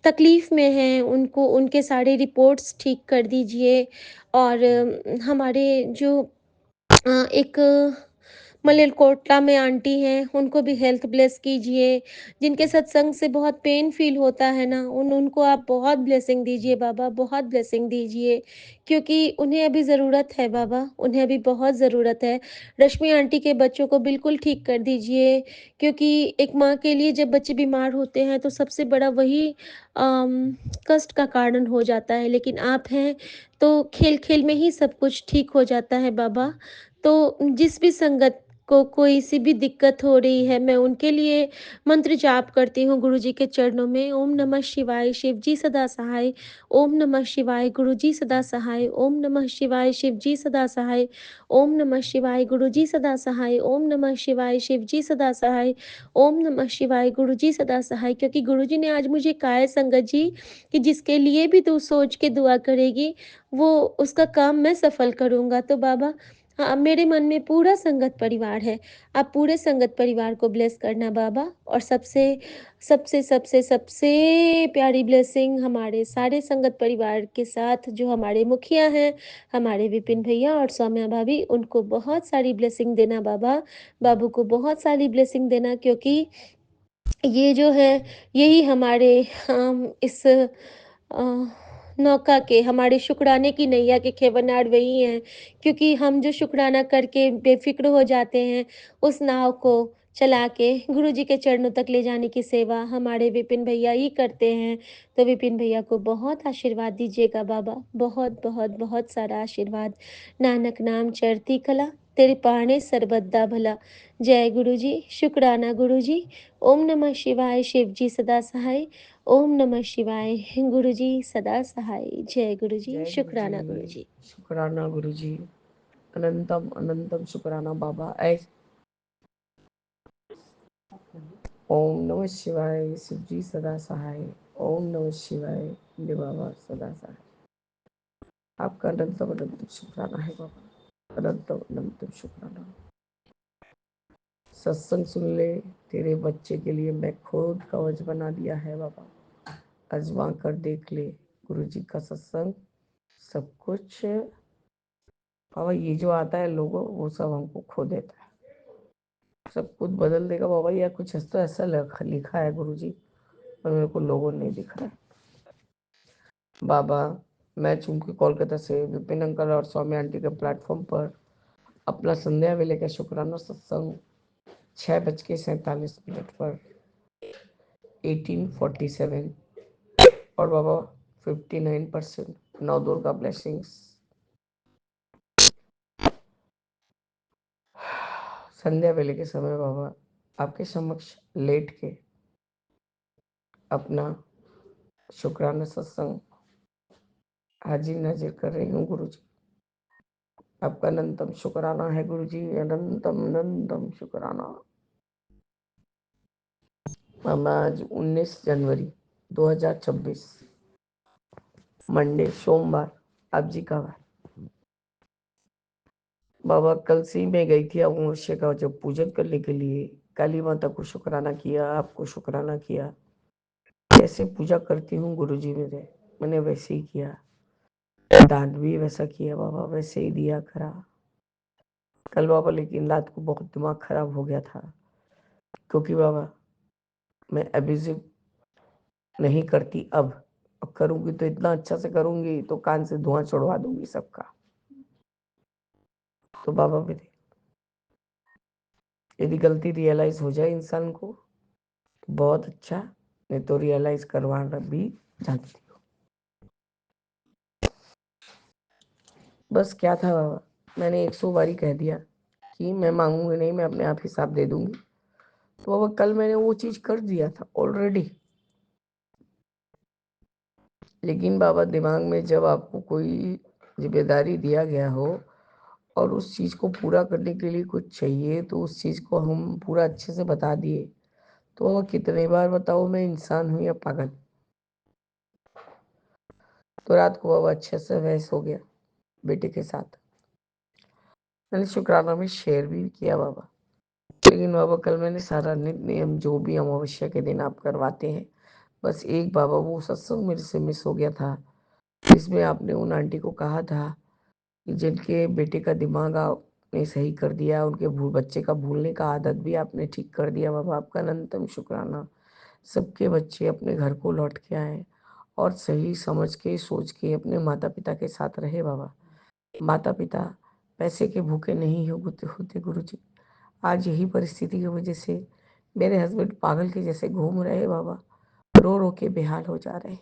Speaker 1: तकलीफ़ में हैं, उनको उनके सारे रिपोर्ट्स ठीक कर दीजिए। और हमारे जो एक मलेरकोटला में आंटी हैं, उनको भी हेल्थ ब्लेस कीजिए। जिनके सत्संग से बहुत पेन फ़ील होता है ना, उनको आप बहुत ब्लेसिंग दीजिए बाबा, बहुत ब्लेसिंग दीजिए, क्योंकि उन्हें अभी ज़रूरत है बाबा, उन्हें अभी बहुत ज़रूरत है। रश्मि आंटी के बच्चों को बिल्कुल ठीक कर दीजिए, क्योंकि एक माँ के लिए जब बच्चे बीमार होते हैं, तो सबसे बड़ा वही कष्ट का कारण हो जाता है। लेकिन आप हैं, तो खेल-खेल में ही सब कुछ ठीक हो जाता है बाबा। तो जिस भी संगत को कोई सी भी दिक्कत हो रही है, मैं उनके लिए मंत्र जाप करती हूँ गुरु जी के चरणों में। ओम नमः शिवाय, शिव जी सदा सहाय। ओम नमः शिवाय, गुरु जी सदा सहाय। ओम नमः शिवाय, शिव जी सदा सहाय। ओम नमः शिवाय, गुरु जी सदा सहाय। ओम नमः शिवाय, शिव जी सदा सहाय। ओम नमः शिवाय, गुरु जी सदा सहाय। क्योंकि गुरु जी ने आज मुझे कहा है संगत जी, कि जिसके लिए भी तू सोच के दुआ करेगी, वो उसका काम मैं सफल करूँगा। तो बाबा, हाँ, मेरे मन में पूरा संगत परिवार है। आप पूरे संगत परिवार को ब्लेस करना बाबा। और सबसे सबसे सबसे सबसे प्यारी ब्लेसिंग हमारे सारे संगत परिवार के साथ जो हमारे मुखिया हैं, हमारे विपिन भैया और सौम्या भाभी, उनको बहुत सारी ब्लेसिंग देना बाबा। बाबू को बहुत सारी ब्लेसिंग देना, क्योंकि ये जो है, यही हमारे इस नौका के, हमारे शुक्राने की नैया के खेवनार वही हैं। क्योंकि हम जो शुक्राना करके बेफ़िक्र हो जाते हैं, उस नाव को चला के गुरु जी के चरणों तक ले जाने की सेवा हमारे विपिन भैया ही करते हैं। तो विपिन भैया को बहुत आशीर्वाद दीजिएगा बाबा, बहुत सारा आशीर्वाद। नानक नाम चढ़ती कला, तेरे पाणे सर्बदा भला। जय गुरु जी, शुक्राना गुरु जी। ओम नमः शिवाय, शिव जी सदा सहाय। ओम नमः शिवाय, गुरु जी सदा सहाय। जय गुरु जी, शुक्राना गुरु जी।
Speaker 2: शुक्राना गुरु जी, अनंतम अनंतम शुक्राना बाबा। ओम नमः शिवाय, शिव जी सदा सहाय। ओम नमः शिवाय, मेरे बाबा सदा सहाय। आपका अनंतम अनंतम शुक्राना है बाबा, अनंतम अनंतम शुक्राना। सत्संग सुन ले, तेरे बच्चे के लिए मैं खुद कवच बना दिया है बाबा। आजमा कर देख ले गुरु जी का सत्संग, सब कुछ बाबा ये जो आता है लोगों, वो सब हमको खो देता है, सब कुछ बदल देगा बाबा। या कुछ तो ऐसा लिखा है गुरु जी, पर मेरे को लोगों नहीं दिख रहा है बाबा। मैं चूंकि कोलकाता से विपिन अंकल और स्वामी आंटी के प्लेटफॉर्म पर अपना संध्या वेले का शुक्राना सत्संग 6:47 पर 1847 और बाबा 59% नवदुर्गा ब्लेसिंग्स संध्या वेले के समय बाबा आपके समक्ष लेट के अपना शुक्राना सत्संग हाजिर नाजिर कर रही हूँ गुरु जी। आपका अनंतम शुक्राना है गुरु जी, अनंतम अनंतम शुक्राना। आज 19 जनवरी 2026 मंडे सोमवार, आप जी का वार। बाबा कल से ही मैं गई थी अमावस्या का जब पूजन करने के लिए, काली माता को शुक्राना किया, आपको शुक्राना किया। कैसे पूजा करती हूँ गुरु जी मेरे, मैंने वैसे ही किया, दान भी वैसा किया बाबा, वैसे ही दिया करा कल बाबा। लेकिन रात को बहुत दिमाग खराब हो गया था, क्योंकि बाबा मैं अब्यूजिव नहीं करती अब करूंगी तो इतना अच्छा से करूंगी तो कान से धुआं छुड़वा दूंगी सबका। तो बाबा मेरे, यदि गलती रियलाइज हो जाए इंसान को तो बहुत अच्छा, नहीं तो रियलाइज करवाना भी जानती हो। बस क्या था बाबा, मैंने 100 बारी कह दिया कि मैं मांगूंगी नहीं, मैं अपने आप हिसाब दे दूंगी। तो बाबा कल मैंने वो चीज कर दिया था ऑलरेडी। लेकिन बाबा दिमाग में जब आपको कोई जिम्मेदारी दिया गया हो और उस चीज़ को पूरा करने के लिए कुछ चाहिए, तो उस चीज़ को हम पूरा अच्छे से बता दिए। तो बाबा कितने बार बताओ, मैं इंसान हूँ या पागल। तो रात को बाबा अच्छे से बहस हो गया बेटे के साथ। मैंने शुक्राना में शेयर भी किया बाबा। लेकिन बाबा कल मैंने सारा नियम जो भी अमावस्या के दिन आप करवाते हैं, बस एक बाबा वो सत्संग मेरे से मिस हो गया था, जिसमें आपने उन आंटी को कहा था कि जिनके बेटे का दिमाग आपने सही कर दिया, उनके बच्चे का भूलने का आदत भी आपने ठीक कर दिया। बाबा आपका अनंतम शुक्राना। सबके बच्चे अपने घर को लौट के आए और सही समझ के सोच के अपने माता पिता के साथ रहे बाबा। माता पिता पैसे के भूखे नहीं होते गुरु जी। आज यही परिस्थिति की वजह से मेरे हस्बैंड पागल के जैसे घूम रहे बाबा, रो रो के बेहाल हो जा रहे।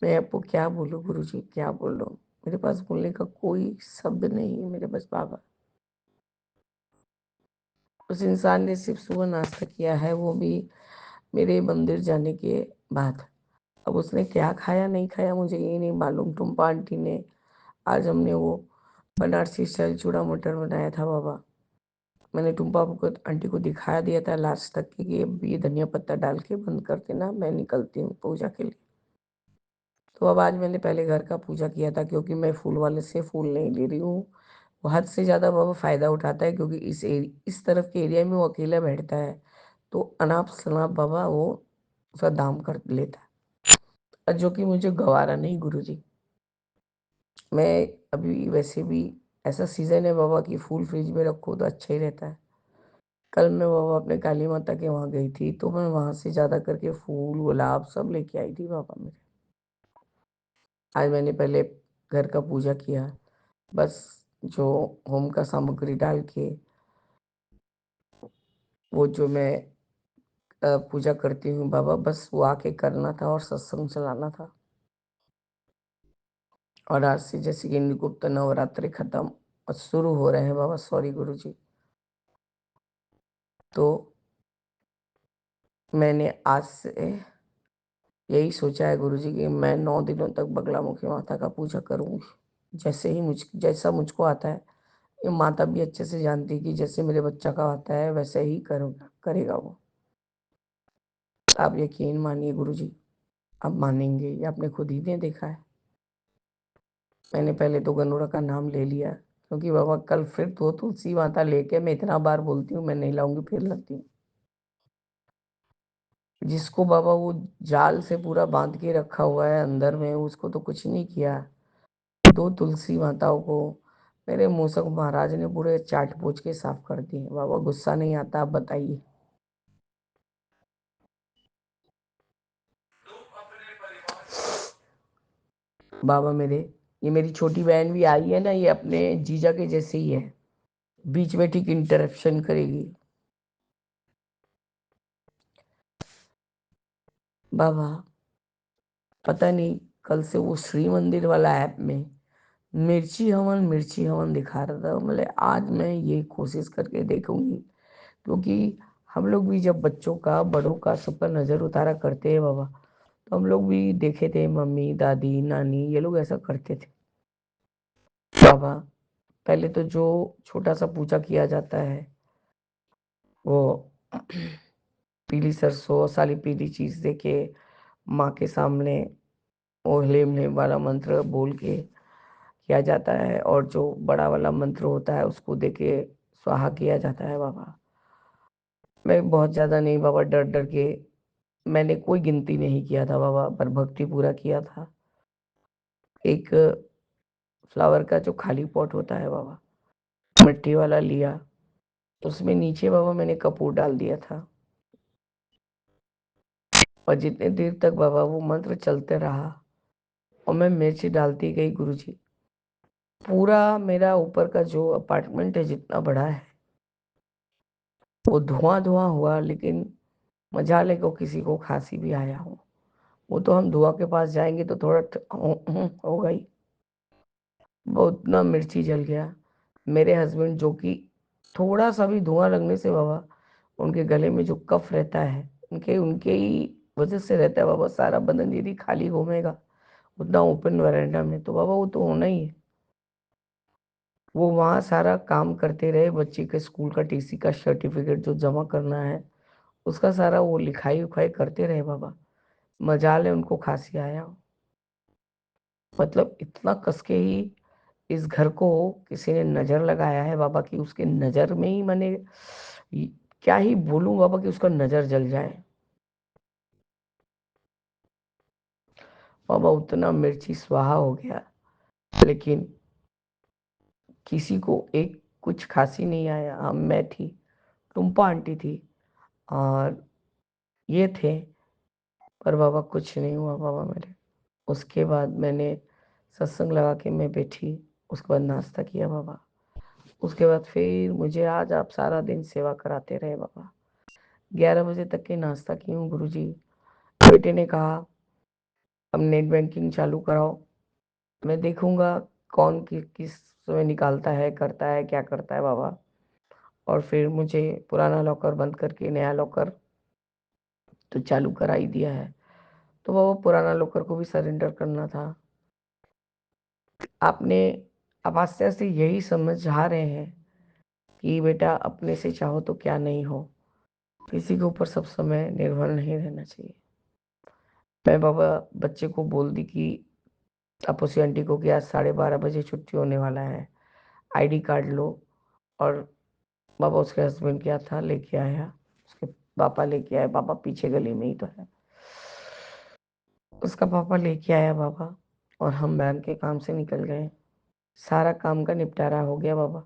Speaker 2: मैं आपको क्या बोलूं गुरु जी, क्या बोलूं। मेरे पास बोलने का कोई शब्द नहीं है मेरे पास बाबा। उस इंसान ने सिर्फ सुबह नाश्ता किया है, वो भी मेरे मंदिर जाने के बाद। अब उसने क्या खाया नहीं खाया मुझे ये नहीं मालूम। टुम्पा आंटी ने, आज हमने वो बनारसी स्टाइल चूड़ा मटर बनाया था बाबा। मैंने टुम्पा को आंटी को दिखाया दिया था लास्ट तक कि अब ये धनिया पत्ता डाल के बंद कर देना, मैं निकलती हूँ पूजा के लिए। तो अब आज मैंने पहले घर का पूजा किया था, क्योंकि मैं फूल वाले से फूल नहीं ले रही हूँ। वो हद से ज़्यादा बाबा फ़ायदा उठाता है, क्योंकि इस तरफ के एरिया में वो अकेला बैठता है, तो अनाप शनाप बाबा वो उसका दाम कर लेता है, और जो कि मुझे गवारा नहीं गुरु जी। मैं अभी वैसे भी ऐसा सीज़न है बाबा कि फूल फ्रिज में रखो तो अच्छा ही रहता है। कल मैं बाबा अपने काली माता के वहाँ गई थी, तो मैं वहाँ से ज़्यादा करके फूल गुलाब सब लेके आई थी बाबा मेरे। आज मैंने पहले घर का पूजा किया, बस जो होम का सामग्री डाल के वो जो मैं पूजा करती हूँ बाबा, बस वो आके करना था और सत्संग चलाना था। और आज से जैसे कि गुप्त नवरात्रि खत्म और शुरू हो रहे हैं बाबा, सॉरी गुरु जी। तो मैंने आज से यही सोचा है गुरु जी कि मैं 9 दिनों तक बगलामुखी माता का पूजा करूँगी, जैसा मुझको आता है। ये माता भी अच्छे से जानती है कि जैसे मेरे बच्चा का आता है वैसे ही करेगा वो। आप यकीन मानिए गुरु जी, आप मानेंगे, ये आपने खुद ही ने देखा है। मैंने पहले तो गनोरा का नाम ले लिया, क्योंकि बाबा कल फिर तो तुलसी माता लेके मैं इतना बार बोलती हूँ मैं नहीं लाऊंगी, फिर लाती हूँ। जिसको बाबा वो जाल से पूरा बांध के रखा हुआ है अंदर में, उसको तो कुछ नहीं किया। 2 तुलसी माताओं को मेरे मूसक महाराज ने पूरे चाट पोछ के साफ कर दिए। बाबा गुस्सा नहीं आता, आप बताइए। बाबा मेरे, ये मेरी छोटी बहन भी आई है ना, ये अपने जीजा के जैसे ही है, बीच में ठीक इंटरप्शन करेगी। बाबा पता नहीं कल से वो श्री मंदिर वाला ऐप में मिर्ची हवन दिखा रहा था। मतलब आज मैं ये कोशिश करके देखूंगी, क्योंकि हम लोग भी जब बच्चों का बड़ों का सब पर नज़र उतारा करते हैं बाबा, तो हम लोग भी देखे थे, मम्मी दादी नानी ये लोग ऐसा करते थे बाबा। पहले तो जो छोटा सा पूजा किया जाता है, वो पीली सरसों साली पीली चीज दे के माँ के सामने वो लेम लेम वाला मंत्र बोल के किया जाता है, और जो बड़ा वाला मंत्र होता है उसको दे के स्वाहा किया जाता है बाबा। मैं बहुत ज़्यादा नहीं बाबा, डर डर के मैंने कोई गिनती नहीं किया था बाबा, पर भक्ति पूरा किया था। एक फ्लावर का जो खाली पॉट होता है बाबा, मिट्टी वाला लिया, उसमें नीचे बाबा मैंने कपूर डाल दिया था, और जितने देर तक बाबा वो मंत्र चलते रहा और मैं मिर्च डालती गई गुरुजी, पूरा मेरा ऊपर का जो अपार्टमेंट है जितना बड़ा है वो धुआं-धुआं हुआ, लेकिन मजाल है को किसी को खाँसी भी आया हो। वो तो हम धुआँ के पास जाएँगे तो थोड़ा होगा ही। वो इतना मिर्ची जल गया। मेरे हस्बैंड जो कि थोड़ा-सा भी धुआँ लगने से बाबा उनके गले में जो कफ रहता है, उनके उनके ही वजह से रहता है बाबा, सारा बदन यदि खाली घूमेगा उतना ओपन वरांडा में तो बाबा वो तो होना ही है। वो वहाँ सारा काम करते रहे, बच्चे के स्कूल का टीसी का सर्टिफिकेट जो जमा करना है, उसका सारा वो लिखाई-उखाई करते रहे बाबा। मजाल है उनको खाँसी आया हो। मतलब इतना कस के ही इस घर को किसी ने नज़र लगाया है बाबा कि उसके नज़र में ही मैंने क्या ही बोलूँ बाबा कि उसका नज़र जल जाए। बाबा उतना मिर्ची स्वाहा हो गया, लेकिन किसी को एक कुछ खांसी नहीं आया। हाँ, मैं थी, टुम्पा आंटी थी और ये थे, पर बाबा कुछ नहीं हुआ बाबा मेरे। उसके बाद मैंने सत्संग लगा के मैं बैठी, उसके बाद नाश्ता किया बाबा। उसके बाद फिर मुझे आज आप सारा दिन सेवा कराते रहे बाबा। 11 बजे तक के नाश्ता की हूँ गुरुजी। बेटे ने कहा अब नेट बैंकिंग चालू कराओ, मैं देखूंगा कौन किस समय निकालता है, करता है, क्या करता है बाबा। और फिर मुझे पुराना लॉकर बंद करके नया लॉकर तो चालू करा ही दिया है, तो बाबा पुराना लॉकर को भी सरेंडर करना था। आपने अब आस्ते आस्ते यही समझा रहे हैं कि बेटा अपने से चाहो तो क्या नहीं हो, किसी के ऊपर सब समय निर्भर नहीं रहना चाहिए। मैं बाबा बच्चे को बोल दी कि तापसी आंटी को कि आज 12:30 बजे छुट्टी होने वाला है, आईडी कार्ड लो। और बाबा उसके हस्बैंड क्या था लेके आया, उसके पापा लेके आए, पापा पीछे गली में ही तो है, उसका पापा लेके आया बाबा। और हम बैंक के काम से निकल गए। सारा काम का निपटारा हो गया बाबा,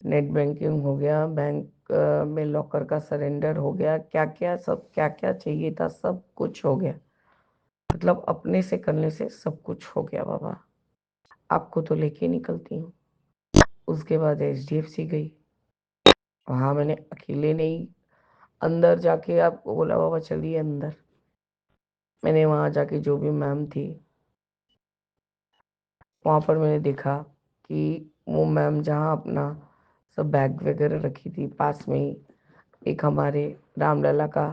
Speaker 2: नेट बैंकिंग हो गया, बैंक में लॉकर का सरेंडर हो गया, क्या क्या सब क्या क्या चाहिए था सब कुछ हो गया। मतलब अपने से करने से सब कुछ हो गया बाबा। आपको तो लेके निकलती हूँ। उसके बाद एचडीएफसी गई, वहाँ मैंने अकेले नहीं, अंदर जाके आपको बोला बाबा चलिए अंदर। मैंने वहाँ जाके जो भी मैम थी वहाँ पर मैंने देखा कि वो मैम जहाँ अपना सब बैग वगैरह रखी थी, पास में ही एक हमारे रामलला का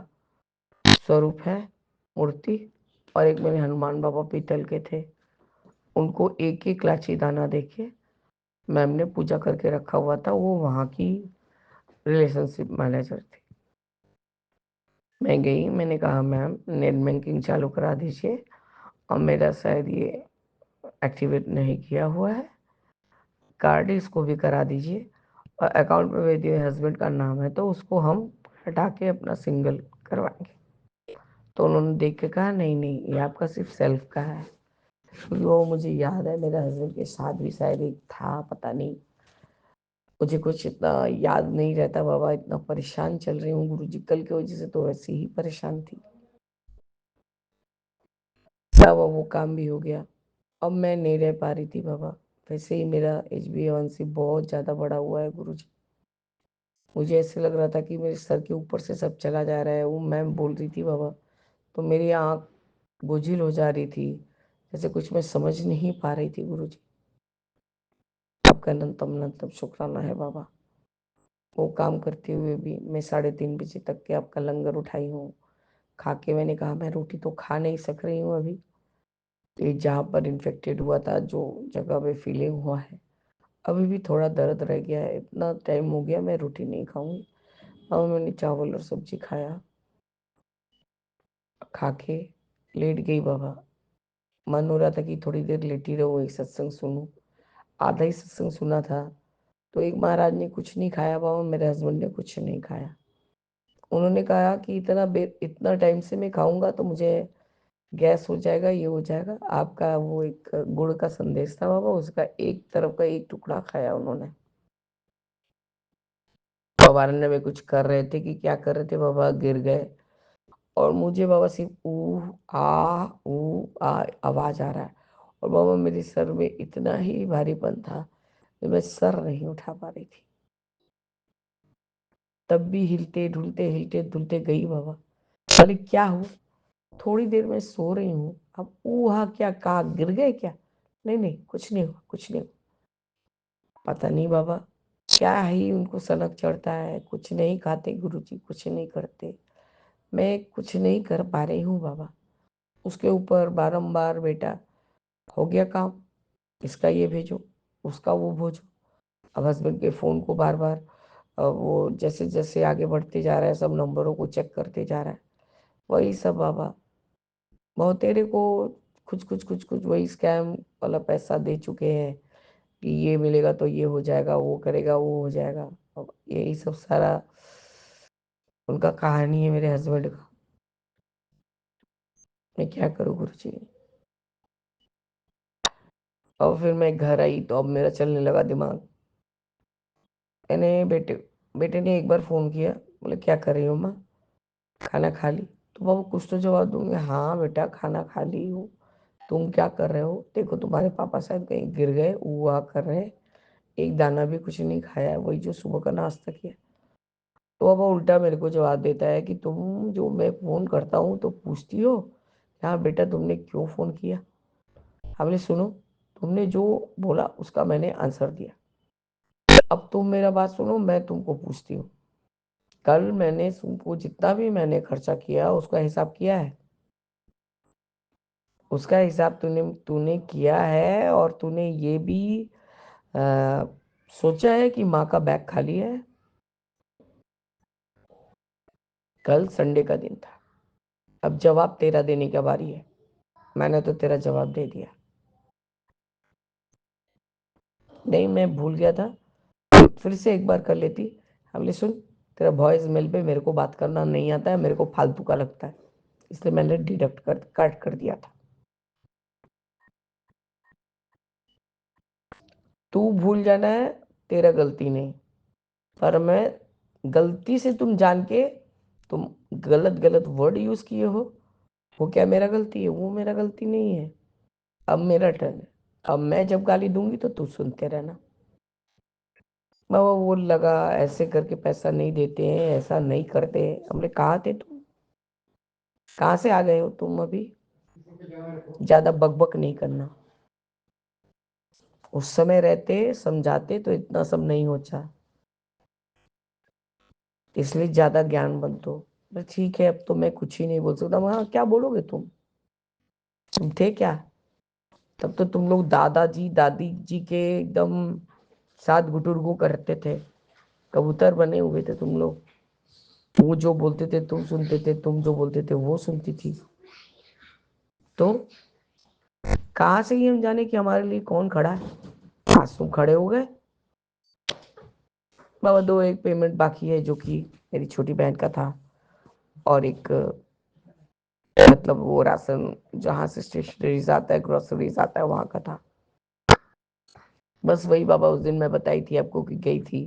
Speaker 2: स्वरूप है, मूर्ति, और एक मेरे हनुमान बाबा पीतल के थे। उनको एक एक लाची दाना देके मैम ने पूजा करके रखा हुआ था। वो वहाँ की रिलेशनशिप मैनेजर थी। मैं गई, मैंने कहा मैम नेट बैंकिंग चालू करा दीजिए, और मेरा शायद ये एक्टिवेट नहीं किया हुआ है, कार्ड इसको भी करा दीजिए, और अकाउंट में मेरे हस्बैंड का नाम है तो उसको हम हटा के अपना सिंगल करवाएंगे। तो उन्होंने देख के कहा नहीं नहीं ये आपका सिर्फ सेल्फ का है। क्योंकि वो मुझे याद है मेरे हस्बैंड के साथ भी शायद एक था, पता नहीं, मुझे कुछ इतना याद नहीं रहता बाबा। इतना परेशान चल रही हूँ गुरुजी, कल की वजह से तो वैसे ही परेशान थी। तब वो काम भी हो गया। अब मैं नहीं रह पा रही थी बाबा। वैसे ही मेरा HbA1c बहुत ज़्यादा बढ़ा हुआ है गुरुजी। मुझे ऐसे लग रहा था कि मेरे सर के ऊपर से सब चला जा रहा है। वो मैम बोल रही थी बाबा, तो मेरी आँख बोझिल हो जा रही थी, जैसे कुछ मैं समझ नहीं पा रही थी गुरुजी। आपका अनंतम अनंतम शुक्राना है बाबा। वो काम करते हुए भी मैं 3:30 बजे तक के आपका लंगर उठाई हूँ। खा के मैंने कहा मैं रोटी तो खा नहीं सक रही हूँ अभी, पेट जहाँ पर इन्फेक्टेड हुआ था, जो जगह पे फीलिंग हुआ है, अभी भी थोड़ा दर्द रह गया है। इतना टाइम हो गया मैं रोटी नहीं खाऊंगी। अब मैंने चावल और सब्जी खाया, खा के लेट गई बाबा। मन हो रहा था कि थोड़ी देर लेटी रहूं, एक सत्संग सुनूं। आधा ही सत्संग सुना था, तो एक महाराज ने कुछ नहीं खाया बाबा, मेरे हस्बैंड ने कुछ नहीं खाया। उन्होंने कहा कि इतना टाइम से मैं खाऊंगा तो मुझे गैस हो जाएगा, ये हो जाएगा। आपका वो एक गुड़ का संदेश था बाबा, उसका एक तरफ का एक टुकड़ा खाया उन्होंने। बाबा में कुछ कर रहे थे कि क्या कर रहे थे बाबा, गिर गए। और मुझे बाबा सिर्फ ऊ आ आवाज आ रहा है, और बाबा मेरे सर में इतना ही भारीपन था कि मैं सर नहीं उठा पा रही थी। तब भी हिलते धुलते गई बाबा। बोले क्या हो? थोड़ी देर में सो रही हूँ। अब ऊहा क्या कहा, गिर गए क्या? नहीं नहीं, कुछ नहीं हुआ, कुछ नहीं हुआ। पता नहीं बाबा क्या ही उनको सनक चढ़ता है। कुछ नहीं खाते गुरुजी, कुछ नहीं करते। मैं कुछ नहीं कर पा रही हूँ बाबा। उसके ऊपर बारंबार बेटा हो गया काम, इसका ये भेजो, उसका वो भेजो। अब हस्बैंड के फ़ोन को बार बार वो जैसे जैसे आगे बढ़ते जा रहा है सब नंबरों को चेक करते जा रहा है। वही सब बाबा, बहुत तेरे को कुछ वही स्कैम वाला पैसा दे चुके हैं कि ये मिलेगा तो ये हो जाएगा, वो करेगा वो हो जाएगा। अब यही सब सारा उनका कहानी है मेरे हस्बैंड का। मैं क्या करूँ गुरुजी। और फिर मैं घर आई तो अब मेरा चलने लगा दिमाग। मैंने बेटे ने एक बार फ़ोन किया, बोले क्या कर रही हो माँ, खाना खा ली? तो बाबू कुछ तो जवाब दूंगी, हाँ बेटा खाना खा ली हूँ। तुम क्या कर रहे हो? देखो तुम्हारे पापा शायद कहीं गिर गए, हुआ कर रहे हैं, एक दाना भी कुछ नहीं खाया है, वही जो सुबह का नाश्ता किया। तो अब वो उल्टा मेरे को जवाब देता है कि तुम जो मैं फ़ोन करता हूँ तो पूछती हो, हाँ बेटा तुमने क्यों फ़ोन किया? हमने सुनो, तुमने जो बोला उसका मैंने आंसर दिया। अब तुम मेरा बात सुनो, मैं तुमको पूछती हूँ, कल मैंने तुमको जितना भी मैंने खर्चा किया उसका हिसाब किया है? उसका हिसाब तूने तूने किया है? और तूने ये भी आ, सोचा है कि माँ का बैग खाली है? कल संडे का दिन था। अब जवाब तेरा देने की बारी है। मैंने तो तेरा जवाब दे दिया। नहीं मैं भूल गया था, फिर से एक बार कर लेती। हमने सुन, तेरा वॉइस मेल पे मेरे को बात करना नहीं आता है, मेरे को फालतू का लगता है, इसलिए मैंने डिडक्ट कर कट कर दिया था। तू भूल जाना है, तेरा गलती नहीं, पर मैं गलती से तुम जान के तुम गलत गलत वर्ड यूज किए हो, वो क्या मेरा गलती है? वो मेरा गलती नहीं है। अब मेरा टर्न है। अब मैं जब गाली दूंगी तो तू सुनते रहना। बाबा वो लगा ऐसे करके पैसा नहीं देते हैं, ऐसा नहीं करते हैं। हमने कहा थे तुम कहाँ से आ गए हो तुम? अभी ज्यादा बकबक नहीं करना। उस समय रहते समझाते तो इतना सब नहीं होता, इसलिए ज्यादा ज्ञान बन तो। ठीक है अब तो मैं कुछ ही नहीं बोल सकता। हाँ क्या बोलोगे तुम थे क्या? तब तो तुम लोग दादाजी दादी जी के एकदम साथ गुटुरगु करते थे, कबूतर बने हुए थे तुम लोग। वो जो बोलते थे तुम सुनते थे, तुम जो बोलते थे वो सुनती थी। तो कहाँ से ही हम जाने कि हमारे लिए कौन खड़ा है? आज तुम खड़े हो गए। बाबा दो एक पेमेंट बाकी है जो कि मेरी छोटी बहन का था, और एक मतलब वो राशन जहाँ से स्टेशनरीज आता है, ग्रोसरीज आता है, वहाँ का था। बस वही बाबा उस दिन मैं बताई थी आपको कि गई थी।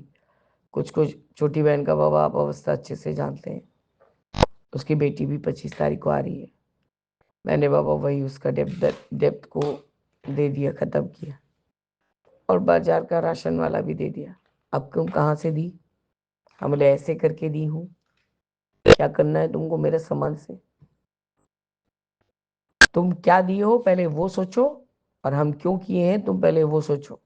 Speaker 2: कुछ कुछ छोटी बहन का बाबा आप अवस्था अच्छे से जानते हैं। उसकी बेटी भी 25 तारीख को आ रही है। मैंने बाबा वही उसका डेप्थ को दे दिया, ख़त्म किया, और बाजार का राशन वाला भी दे दिया। अब तुम कहाँ से दी? हम बोले ऐसे करके दी हूँ। क्या करना है तुमको मेरे सामान से? तुम क्या दिए हो पहले वो सोचो, और हम क्यों किए हैं तुम पहले वो सोचो।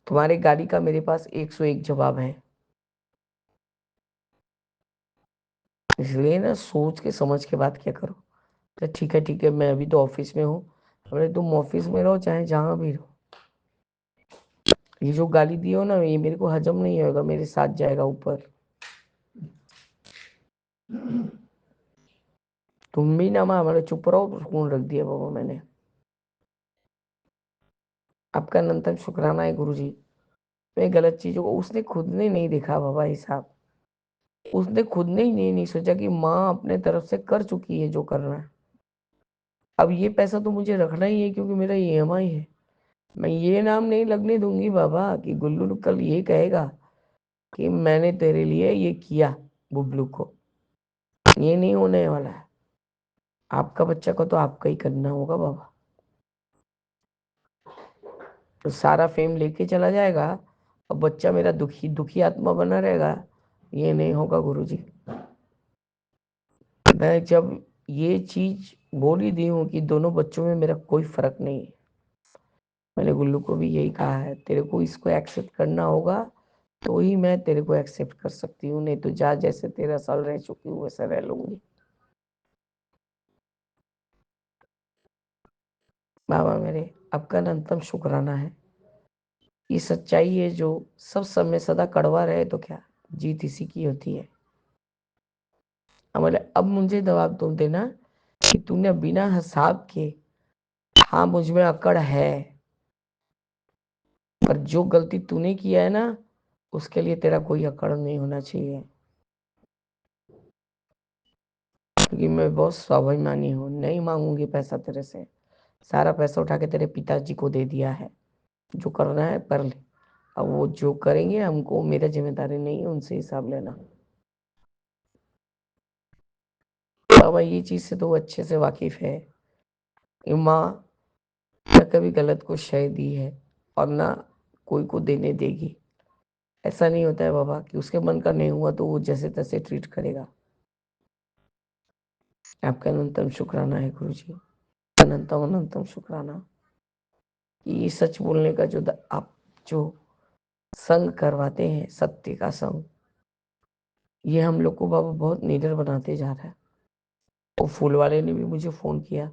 Speaker 2: तुम्हारी गाली का मेरे पास 101 जवाब है, इसलिए ना सोच के समझ के बात क्या करो। तो ठीक है मैं अभी तो ऑफिस में हूँ। अरे तुम ऑफिस में रहो चाहे जहाँ भी रहो, ये जो गाली दी हो ना ये मेरे को हजम नहीं होगा, मेरे साथ जाएगा ऊपर। तुम भी ना माँ हमारे चुप रहो तो सुकून रख दिया बाबा मैंने। आपका नंतन शुक्राना है गुरुजी। मैं गलत चीजों को उसने खुद ने नहीं देखा बाबा हिसाब। उसने खुद ने ही नहीं सोचा कि माँ अपने तरफ से कर चुकी है जो करना है। अब ये पैसा तो मुझे रखना ही है क्योंकि मेरा ईएमआई है। मैं ये नाम नहीं लगने दूंगी बाबा कि गुल्लू कल ये कहेगा कि मैंने तेरे लिए ये किया बुबलू को। ये नहीं होने वाला है। आपका बच्चा को तो आपका ही करना होगा बाबा। तो सारा फेम लेके चला जाएगा और बच्चा मेरा दुखी दुखी आत्मा बना रहेगा, ये नहीं होगा गुरुजी। मैं जब ये चीज बोल ही दी हूँ कि दोनों बच्चों में मेरा कोई फर्क नहीं है, मैंने गुल्लू को भी यही कहा है, तेरे को इसको एक्सेप्ट करना होगा तो ही मैं तेरे को एक्सेप्ट कर सकती हूँ, नहीं तो जा, जैसे 13 साल रह चुकी हूँ वैसे रह लूंगी। बाबा मेरे, आपका अनंतम शुक्राना है। ये सच्चाई है जो सब समय सदा कड़वा रहे तो क्या, जीत इसी की होती है। अब मुझे जवाब तुम देना कि तूने बिना हिसाब के, हाँ मुझ में अकड़ है, पर जो गलती तूने किया है ना उसके लिए तेरा कोई अकड़ नहीं होना चाहिए, क्योंकि मैं बहुत स्वाभिमानी हूँ, नहीं मांगूंगी पैसा तेरे से। सारा पैसा उठा के तेरे पिताजी को दे दिया है, जो करना है कर ले। अब वो जो करेंगे हमको, मेरा जिम्मेदारी नहीं है उनसे हिसाब लेना। बाबा ये चीज से तो अच्छे से वाकिफ है कि माँ न कभी गलत को शय दी है और ना कोई को देने देगी। ऐसा नहीं होता है बाबा कि उसके मन का नहीं हुआ तो वो जैसे तैसे ट्रीट करेगा। आपका अनंतम शुक्राना है गुरु जी, अनंतम अनंतम शुक्राना कि ये सच बोलने का जो आप जो संग करवाते हैं, सत्य का संग, ये हम लोग को बाबा बहुत निडर बनाते जा रहा है। वो फूल वाले ने भी मुझे फोन किया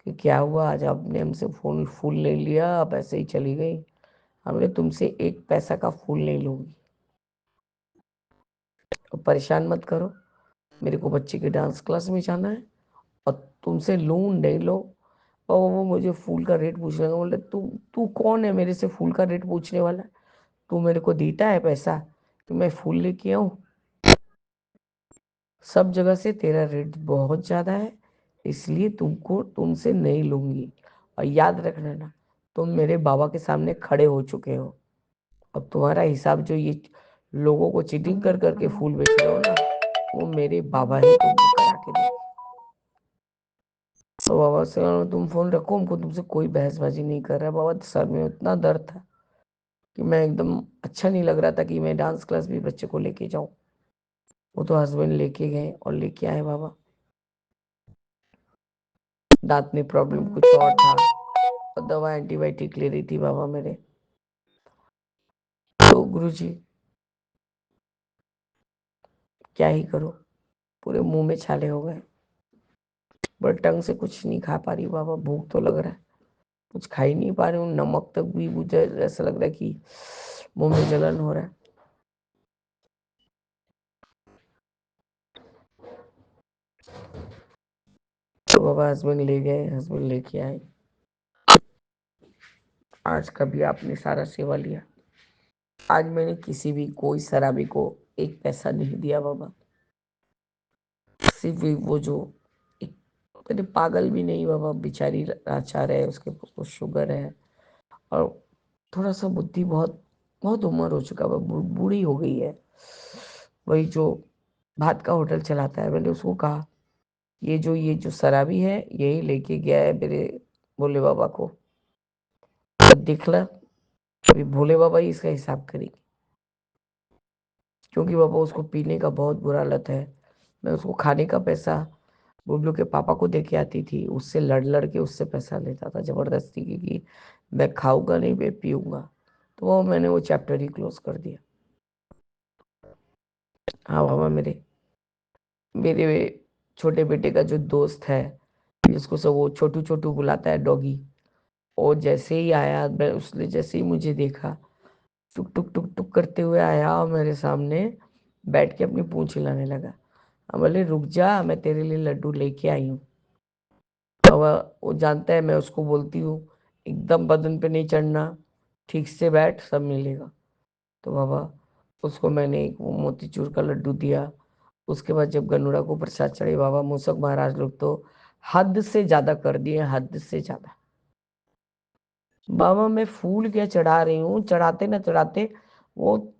Speaker 2: कि क्या हुआ, आज आपने हमसे फूल ले लिया, आप ऐसे ही चली गई, हमने तुमसे एक पैसा का फूल नहीं लूंगी। तो परेशान मत करो, मेरे को बच्चे के डांस क्लास में जाना है और तुमसे लूं नहीं लो। और वो मुझे फूल का रेट पूछने लगा, बोले तू तू कौन है मेरे से फूल का रेट पूछने वाला, तू मेरे को देता है पैसा तो मैं फूल लेके आऊं? सब जगह से तेरा रेट बहुत ज्यादा है, इसलिए तुमसे नहीं लूंगी। और याद रखना ना, तुम मेरे बाबा के सामने खड़े हो चुके हो, अब तुम्हारा हिसाब जो ये लोगों को चीटिंग कर करके फूल बेच रहे हो ना, वो मेरे बाबा ही तुमको करा के दे। तो बाबा से तुम फोन रखो, हमको तुमसे कोई बहसबाजी नहीं कर रहा है। बाबा सर में उतना दर्द था कि मैं एकदम अच्छा नहीं लग रहा था कि मैं डांस क्लास भी बच्चे को लेके जाऊं। वो तो हस्बैंड लेके गए और लेके आए बाबा। दांत में प्रॉब्लम कुछ और था और दवा एंटीबायोटिक ले रही थी बाबा मेरे। तो गुरुजी क्या ही करो, पूरे मुंह में छाले हो गए, बट टंग से कुछ नहीं खा पा रही बाबा। भूख तो लग रहा है, कुछ खा ही नहीं पा रही हूँ, नमक तक भी मुझे ऐसा लग रहा है कि मुंह में जलन हो रहा है। तो बाबा हस्बैंड ले गए, हस्बैंड लेके आए। आज का भी आपने सारा सेवा लिया। आज मैंने किसी भी कोई शराबी को एक पैसा नहीं दिया बाबा। सिर्फ वो जो एक मैंने पागल भी नहीं बाबा, बेचारी लाचार है, उसको शुगर है और थोड़ा सा बुद्धि बहुत बहुत उम्र हो चुका है, बूढ़ी हो गई है। वही जो भात का होटल चलाता है, मैंने उसको कहा ये जो शराबी है यही लेके गया है मेरे भोले बाबा को, अब देख ला, अभी भोले बाबा ही इसका हिसाब करेंगे, क्योंकि बाबा उसको पीने का बहुत बुरा लत है। मैं उसको खाने का पैसा बुबलू के पापा को दे के आती थी, उससे लड़ लड़ के उससे पैसा लेता था जबरदस्ती की कि मैं खाऊंगा नहीं, मैं पीऊंगा। तो वो मैंने वो चैप्टर ही क्लोज कर दिया। हाँ बाबा मेरे मेरे छोटे बेटे का जो दोस्त है, जिसको सब वो छोटू छोटू बुलाता है, डॉगी, और जैसे ही आया, मैं उसने जैसे ही मुझे देखा, टुक टुक टुक टुक करते हुए आया और मेरे सामने बैठ के अपनी पूंछ हिलाने लगा। अब बोले रुक जा, मैं तेरे लिए लड्डू लेके आई हूँ। अब वो जानता है, मैं उसको बोलती हूँ एकदम बदन पे नहीं चढ़ना, ठीक से बैठ, सब मिलेगा। तो बाबा उसको मैंने एक वो मोतीचूर का लड्डू दिया। उसके बाद जब गनुड़ा को प्रसाद चढ़े बाबा, मूसक महाराज लोग तो हद से ज्यादा कर दिए, हद से ज्यादा। बाबा मैं फूल क्या चढ़ा रही हूँ, चढ़ाते ना चढ़ाते वो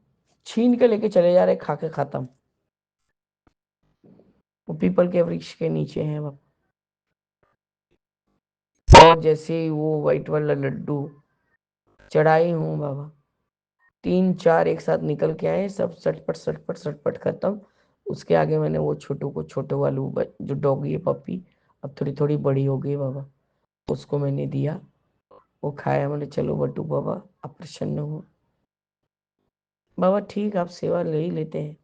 Speaker 2: छीन के लेके चले जा रहे, खा के खत्म। वो पीपल के वृक्ष के नीचे है बाबा। और जैसे ही वो व्हाइट वाला लड्डू चढ़ाई हूँ बाबा, 3-4 एक साथ निकल के आए, सब सटपट सटपट सटपट खत्म। उसके आगे मैंने वो छोटू को, छोटू वालू जो डॉगी है पपी, अब थोड़ी थोड़ी बड़ी हो गई बाबा, उसको मैंने दिया, वो खाया। मैंने चलो बटू बाबा आप प्रसन्न हो बाबा, ठीक आप सेवा ले ही लेते हैं।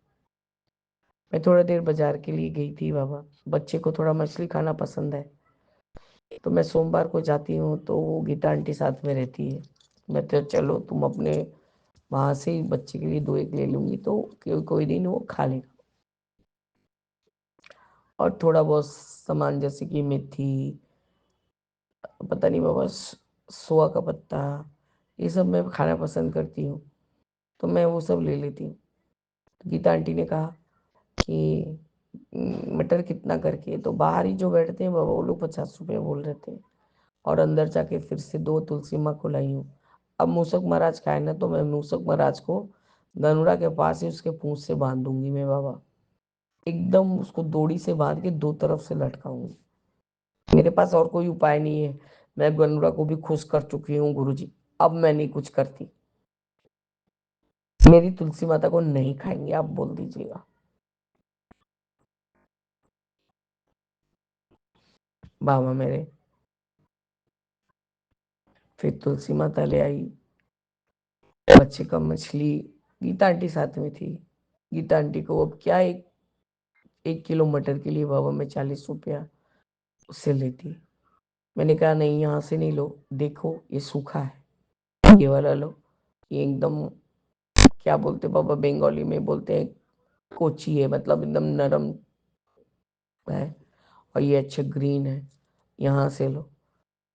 Speaker 2: मैं थोड़ा देर बाजार के लिए गई थी बाबा, बच्चे को थोड़ा मछली खाना पसंद है, तो मैं सोमवार को जाती हूँ, तो वो गीता आंटी साथ में रहती है। मैं तो चलो तुम अपने वहाँ से ही बच्चे के लिए 2-1 ले लूँगी, तो कोई दिन वो खा लेगा। और थोड़ा बहुत सामान जैसे कि मेथी, पता नहीं बाबा, सोआ का पत्ता, ये सब मैं खाना पसंद करती हूँ, तो मैं वो सब ले लेती हूँ। तो गीता आंटी ने कहा कि मटर कितना करके, तो बाहर ही जो बैठते हैं बाबा वो लोग 50 रुपये बोल रहे थे, और अंदर जाके फिर से 2 तुलसी माँ को लाई हूँ। अब मूसक महाराज खाए ना, तो मैं मूसक महाराज को धनुरा के पास ही उसके पूंछ से बांध दूंगी मैं बाबा, एकदम उसको दोड़ी से बांध के 2 तरफ से लटकाऊंगी। मेरे पास और कोई उपाय नहीं है, मैं गनुरा को भी खुश कर चुकी हूँ गुरुजी, अब मैं नहीं कुछ करती। मेरी तुलसी माता को नहीं खाएंगे, आप बोल दीजिएगा बाबा मेरे। फिर तुलसी माता ले आई बच्चे का मछली, गीता आंटी साथ में थी। गीता आंटी को अब क्या, 1 किलो मटर के लिए बाबा मैं 40 रुपया उससे लेती। मैंने कहा नहीं, यहाँ से नहीं लो, देखो ये सूखा है, ये वाला लो, ये एकदम क्या बोलते बाबा, बंगाली में बोलते हैं कोची है, मतलब एकदम नरम है, और ये अच्छा ग्रीन है, यहाँ से लो।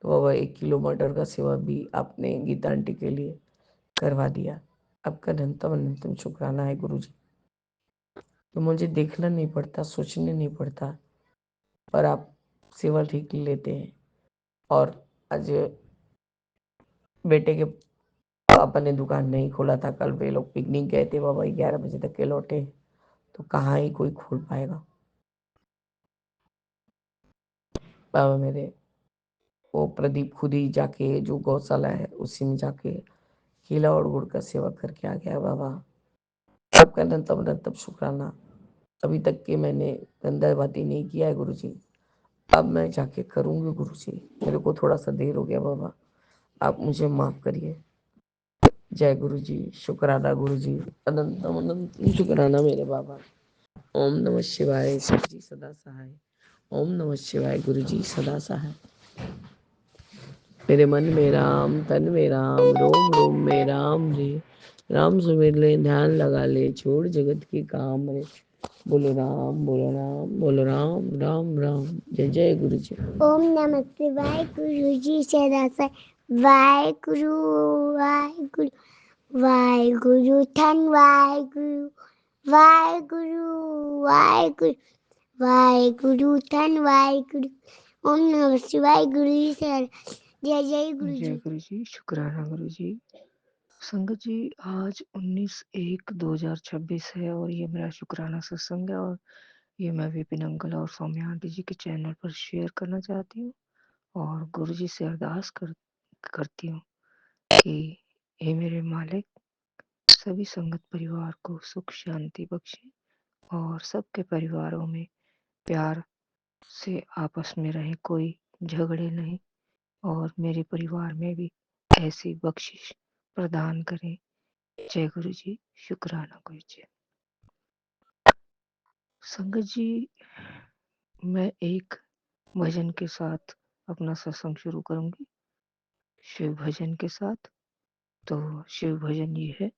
Speaker 2: तो बाबा 1 किलो मटर का सेवा भी आपने गीता आंटी के लिए करवा दिया। आपका अनंतम अनंतम शुक्राना है गुरुजी। तो मुझे देखना नहीं पड़ता, सोचने नहीं पड़ता, पर आप सेवा ठीक लेते हैं। और आज बेटे के पापा ने दुकान नहीं खोला था, कल वे लोग पिकनिक गए थे बाबा, 11 बजे तक के लौटे, तो कहाँ ही कोई खोल पाएगा बाबा मेरे। वो प्रदीप खुद ही जाके जो गौशाला है उसी में जाके केला और गुड़ का सेवा करके आ गया बाबा। आपका नंतम नंतम शुक्राना। अभी तक के मैंने गंदा बाती नहीं किया है गुरुजी, अब मैं जाके करूँगी गुरुजी। मेरे को थोड़ा सा देर हो गया बाबा, आप मुझे माफ़ करिए। जय गुरुजी, शुक्राना गुरुजी, अनंतम अनंतम शुक्राना मेरे बाबा। ओम नमः शिवाय, गुरुजी सदा सहाय। ओम नमः शिवाय, गुरुजी सदा सहाय। मेरे मन में राम, तन में राम, रोम रोम में राम रे। राम सुमिर ले, ध्यान लगा ले, छोड़ जगत के काम रे। बोलो राम, बोलो राम, बोलो राम, राम राम। जय जय गुरु जी।
Speaker 3: ओम नमः शिवाय, गुरु जी सदा वाहेगुरु वाहेगुरु वाहेगुरु धन वाहेगुरु वाहेगुरु वाहेगुरु वाहेगुरु धन वाहेगुरु। ओम नमः शिवाय, गुरु जी सदा। जय जय गुरु जी।
Speaker 2: जय गुरु जी, शुक्राना गुरु जी। संगत जी, आज 19/1/2026 है, और ये मेरा शुक्राना सत्संग है, और ये मैं विपिन अंकल और सौम्या आंटी जी के चैनल पर शेयर करना चाहती हूँ, और गुरु जी से अरदास करती हूँ कि हे मेरे मालिक, सभी संगत परिवार को सुख शांति बख्शे, और सबके परिवारों में प्यार से आपस में रहें, कोई झगड़े नहीं, और मेरे परिवार में भी ऐसी बख्शिश प्रदान करें। जय गुरु जी, शुक्राना गुरु जी। संगत जी, मैं एक भजन के साथ अपना सत्संग शुरू करूंगी, शिव भजन के साथ। तो शिव भजन ये है।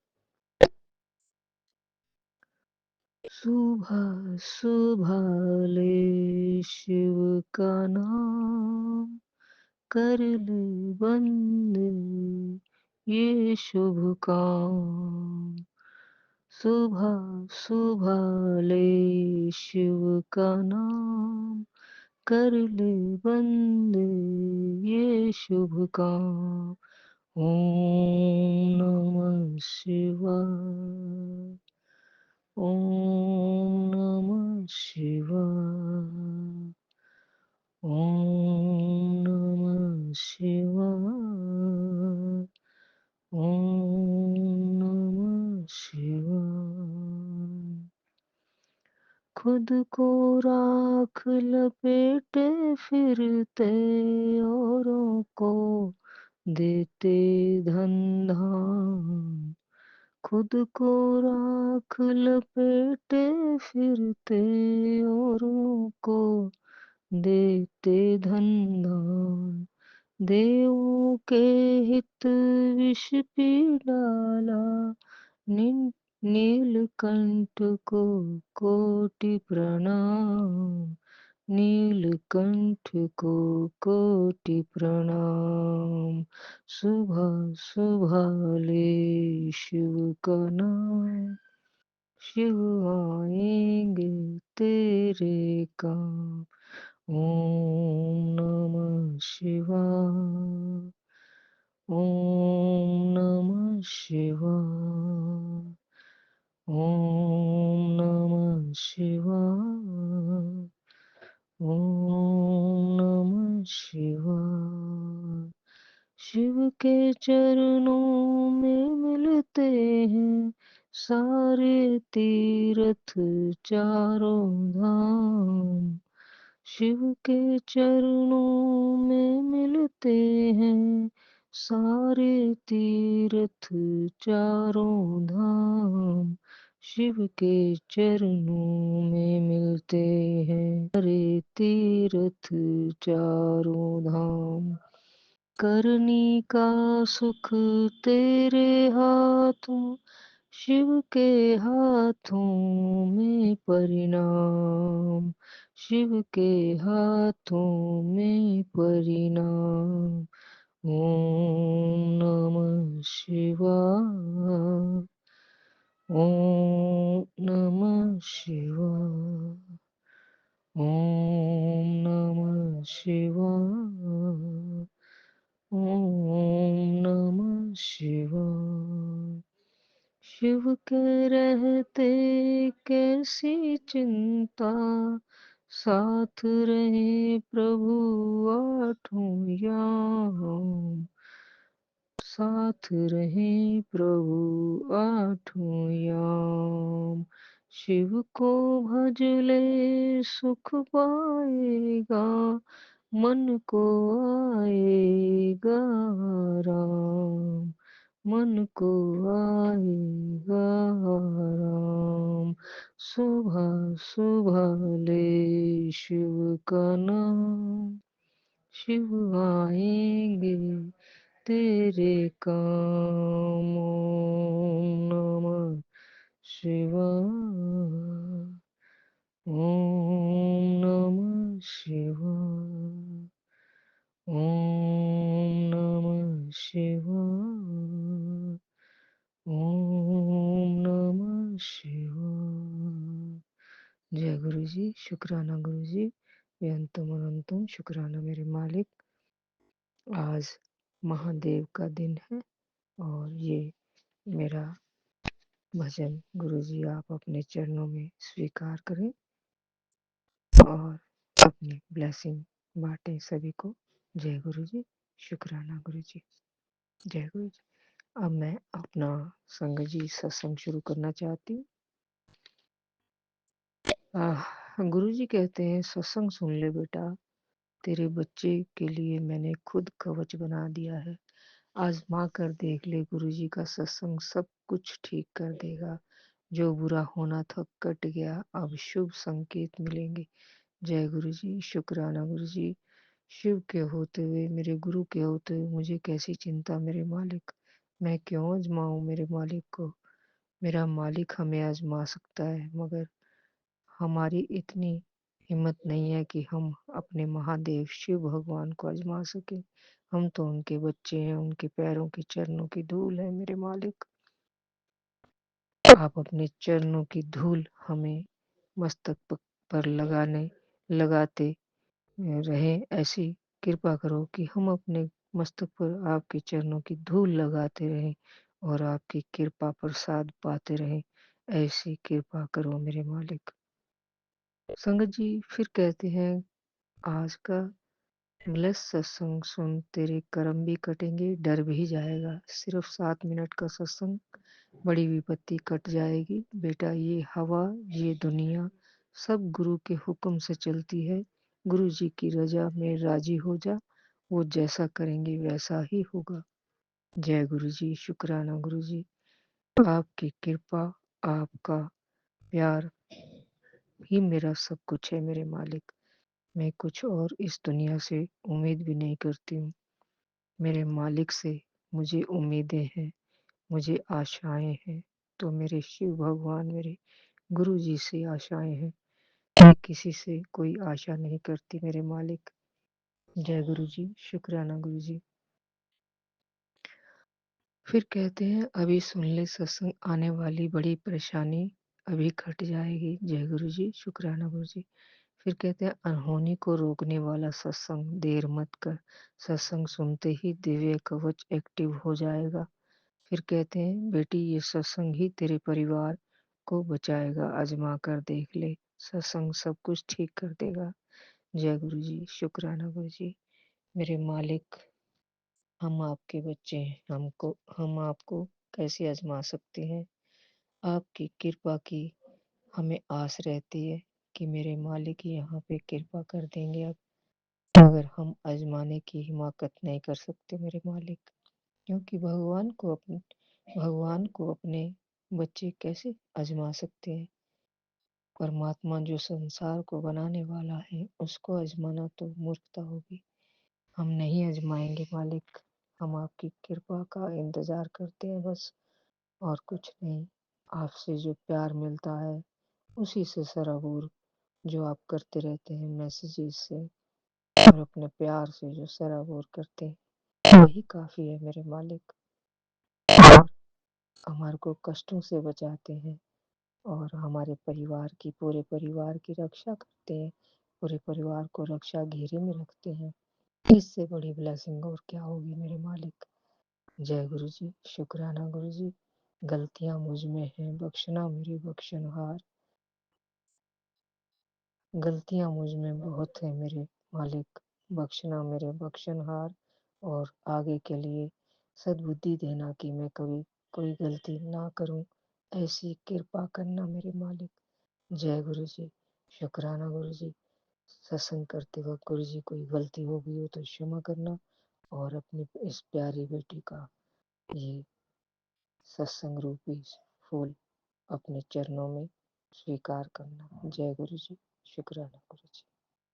Speaker 2: सुबह सुबह ले शिव का नाम, कर ले बंद ये शुभ काम। सुबह सुबह ले शिव का नाम, कर ले बंद ये शुभ काम। ओम नमः शिवाय, ओम नमः शिवाय, ओम नमः शिवाय। ओम नमः शिवाय। खुद को राख लपेटे फिरते औरों को देते धन धाम। खुद को राख लपेटे फिरते औरों को देते धन धाम। देवों के हित विष पी डाला। नीलकंठ को कोटि प्रणाम। नीलकंठ को कोटि प्रणाम। सुबह सुबह ले शिव का नाम। शिव आएंगे तेरे काम। ओम नमः शिवाय। ओम नमः शिवाय। ओम नमः शिवाय। ओम नमः शिवाय। शिव के चरणों में मिलते हैं सारे तीर्थ चारों धाम। शिव के चरणों में मिलते हैं सारे तीर्थ चारों धाम। शिव के चरणों में मिलते हैं सारे तीर्थ चारों धाम। करनी का सुख तेरे हाथों। शिव के हाथों में परिणाम। शिव के हाथों में परिणाम। ओम नमः शिवाय। ओम नमः शिवाय। ओम नमः शिवाय। ओम नमः शिवाय। शिव के रहते कैसी चिंता। साथ रहे प्रभु आठों याम। साथ रहे प्रभु आठों याम। शिव को भज ले सुख पाएगा। मन को आएगा राम। मन को आएगा राम। सुबह सुबह ले शिव का नाम। शिव आएंगे तेरे काम। ओम नमः शिवाय। ओम नमः शिवाय। ओम नमः शिवाय। ओम नमः शिवाय। जय गुरु जी। शुक्राना गुरु जी। बेअंतम अनंतम शुक्राना मेरे मालिक। आज महादेव का दिन है और ये मेरा भजन गुरु जी आप अपने चरणों में स्वीकार करें और अपनी ब्लेसिंग बांटें सभी को। जय गुरु जी। शुक्राना गुरु जी। जय गुरु जी। अब मैं अपना संग जी सत्संग शुरू करना चाहती हूँ। गुरु जी कहते हैं सत्संग सुन ले बेटा। तेरे बच्चे के लिए मैंने खुद कवच बना दिया है। आजमा कर देख ले गुरु जी का सत्संग सब कुछ ठीक कर देगा। जो बुरा होना था कट गया। अब शुभ संकेत मिलेंगे। जय गुरु जी। शुक्राना गुरु जी। शिव के होते हुए मेरे गुरु के होते हुए मुझे कैसी चिंता मेरे मालिक। मैं क्यों आजमाऊं मेरे मालिक को। मेरा मालिक हमें आजमा सकता है मगर हमारी इतनी हिम्मत नहीं है कि हम अपने महादेव शिव भगवान को आजमा सके। हम तो उनके बच्चे हैं। उनके पैरों की चरणों की धूल है मेरे मालिक। आप अपने चरणों की धूल हमें मस्तक पर लगाते रहें। ऐसी कृपा करो कि हम अपने मस्तक पर आपके चरणों की धूल लगाते रहें और आपकी कृपा प्रसाद पाते रहें। ऐसी कृपा करो मेरे मालिक। संगत जी फिर कहते हैं आज का
Speaker 4: ब्लेस सत्संग सुन तेरे कर्म भी कटेंगे, डर भी जाएगा। सिर्फ 7 मिनट का सत्संग, बड़ी विपत्ति कट जाएगी। बेटा ये हवा, ये दुनिया सब गुरु के हुक्म से चलती है। गुरु जी की रजा में राजी हो जा, वो जैसा करेंगे वैसा ही होगा। जय गुरु जी, शुक्राना गुरु जी। आपकी कृपा, आपका प्यार ही मेरा सब कुछ है मेरे मालिक। मैं कुछ और इस दुनिया से उम्मीद भी नहीं करती हूँ। मेरे मालिक से मुझे उम्मीदें हैं, मुझे आशाएं हैं। तो मेरे शिव भगवान, मेरे गुरु जी से आशाएं हैं। मैं किसी से कोई आशा नहीं करती मेरे मालिक। जय गुरु जी, शुक्राना गुरु जी। फिर कहते हैं अभी सुन ले सत्संग, आने वाली बड़ी परेशानी अभी घट जाएगी। जय गुरु जी, शुक्राना गुरु जी। फिर कहते हैं अनहोनी को रोकने वाला सत्संग, देर मत कर। सत्संग सुनते ही दिव्य कवच एक्टिव हो जाएगा। फिर कहते हैं बेटी ये सत्संग ही तेरे परिवार को बचाएगा, आजमा कर देख ले, सत्संग सब कुछ ठीक कर देगा। जय गुरु जी, शुक्राना गुरु जी। मेरे मालिक, हम आपके बच्चे हैं, हम आपको कैसे आजमा सकते हैं। आपकी कृपा की हमें आस रहती है कि मेरे मालिक यहाँ पे कृपा कर देंगे अब, मगर हम आजमाने की हिम्मत नहीं कर सकते मेरे मालिक। क्योंकि भगवान को अपने बच्चे कैसे आजमा सकते हैं। परमात्मा जो संसार को बनाने वाला है उसको आजमाना तो मूर्खता होगी। हम नहीं आजमाएंगे मालिक, हम आपकी कृपा का इंतजार करते हैं बस, और कुछ नहीं। आपसे जो प्यार मिलता है उसी से सराबोर जो आप करते रहते हैं मैसेजेस से, और अपने प्यार से जो सराबोर करते हैं वही काफी है मेरे मालिक। और हमारे को कष्टों से बचाते हैं और हमारे परिवार की, पूरे परिवार की रक्षा करते हैं, पूरे परिवार को रक्षा घेरे में रखते हैं। इससे बड़ी ब्लेसिंग और क्या होगी मेरे मालिक। जय गुरु जी, शुक्राना गुरु जी। गलतियां मुझ में हैं, बख्शना मेरे बख्शनहार। गलतियां मुझ में बहुत है मेरे मालिक, बख्शना मेरे बख्शनहार। और आगे के लिए सद्बुद्धि देना कि मैं कभी कोई गलती ना करूं, ऐसी कृपा करना मेरे मालिक। जय गुरु जी, शुक्राना गुरु जी। सत्संग करते वक्त गुरु जी कोई गलती हो गई हो तो क्षमा करना, और अपनी इस प्यारी बेटी का ये सत्संग रूपी फूल अपने चरणों में स्वीकार करना। जय गुरु जी, शुक्राना गुरु जी।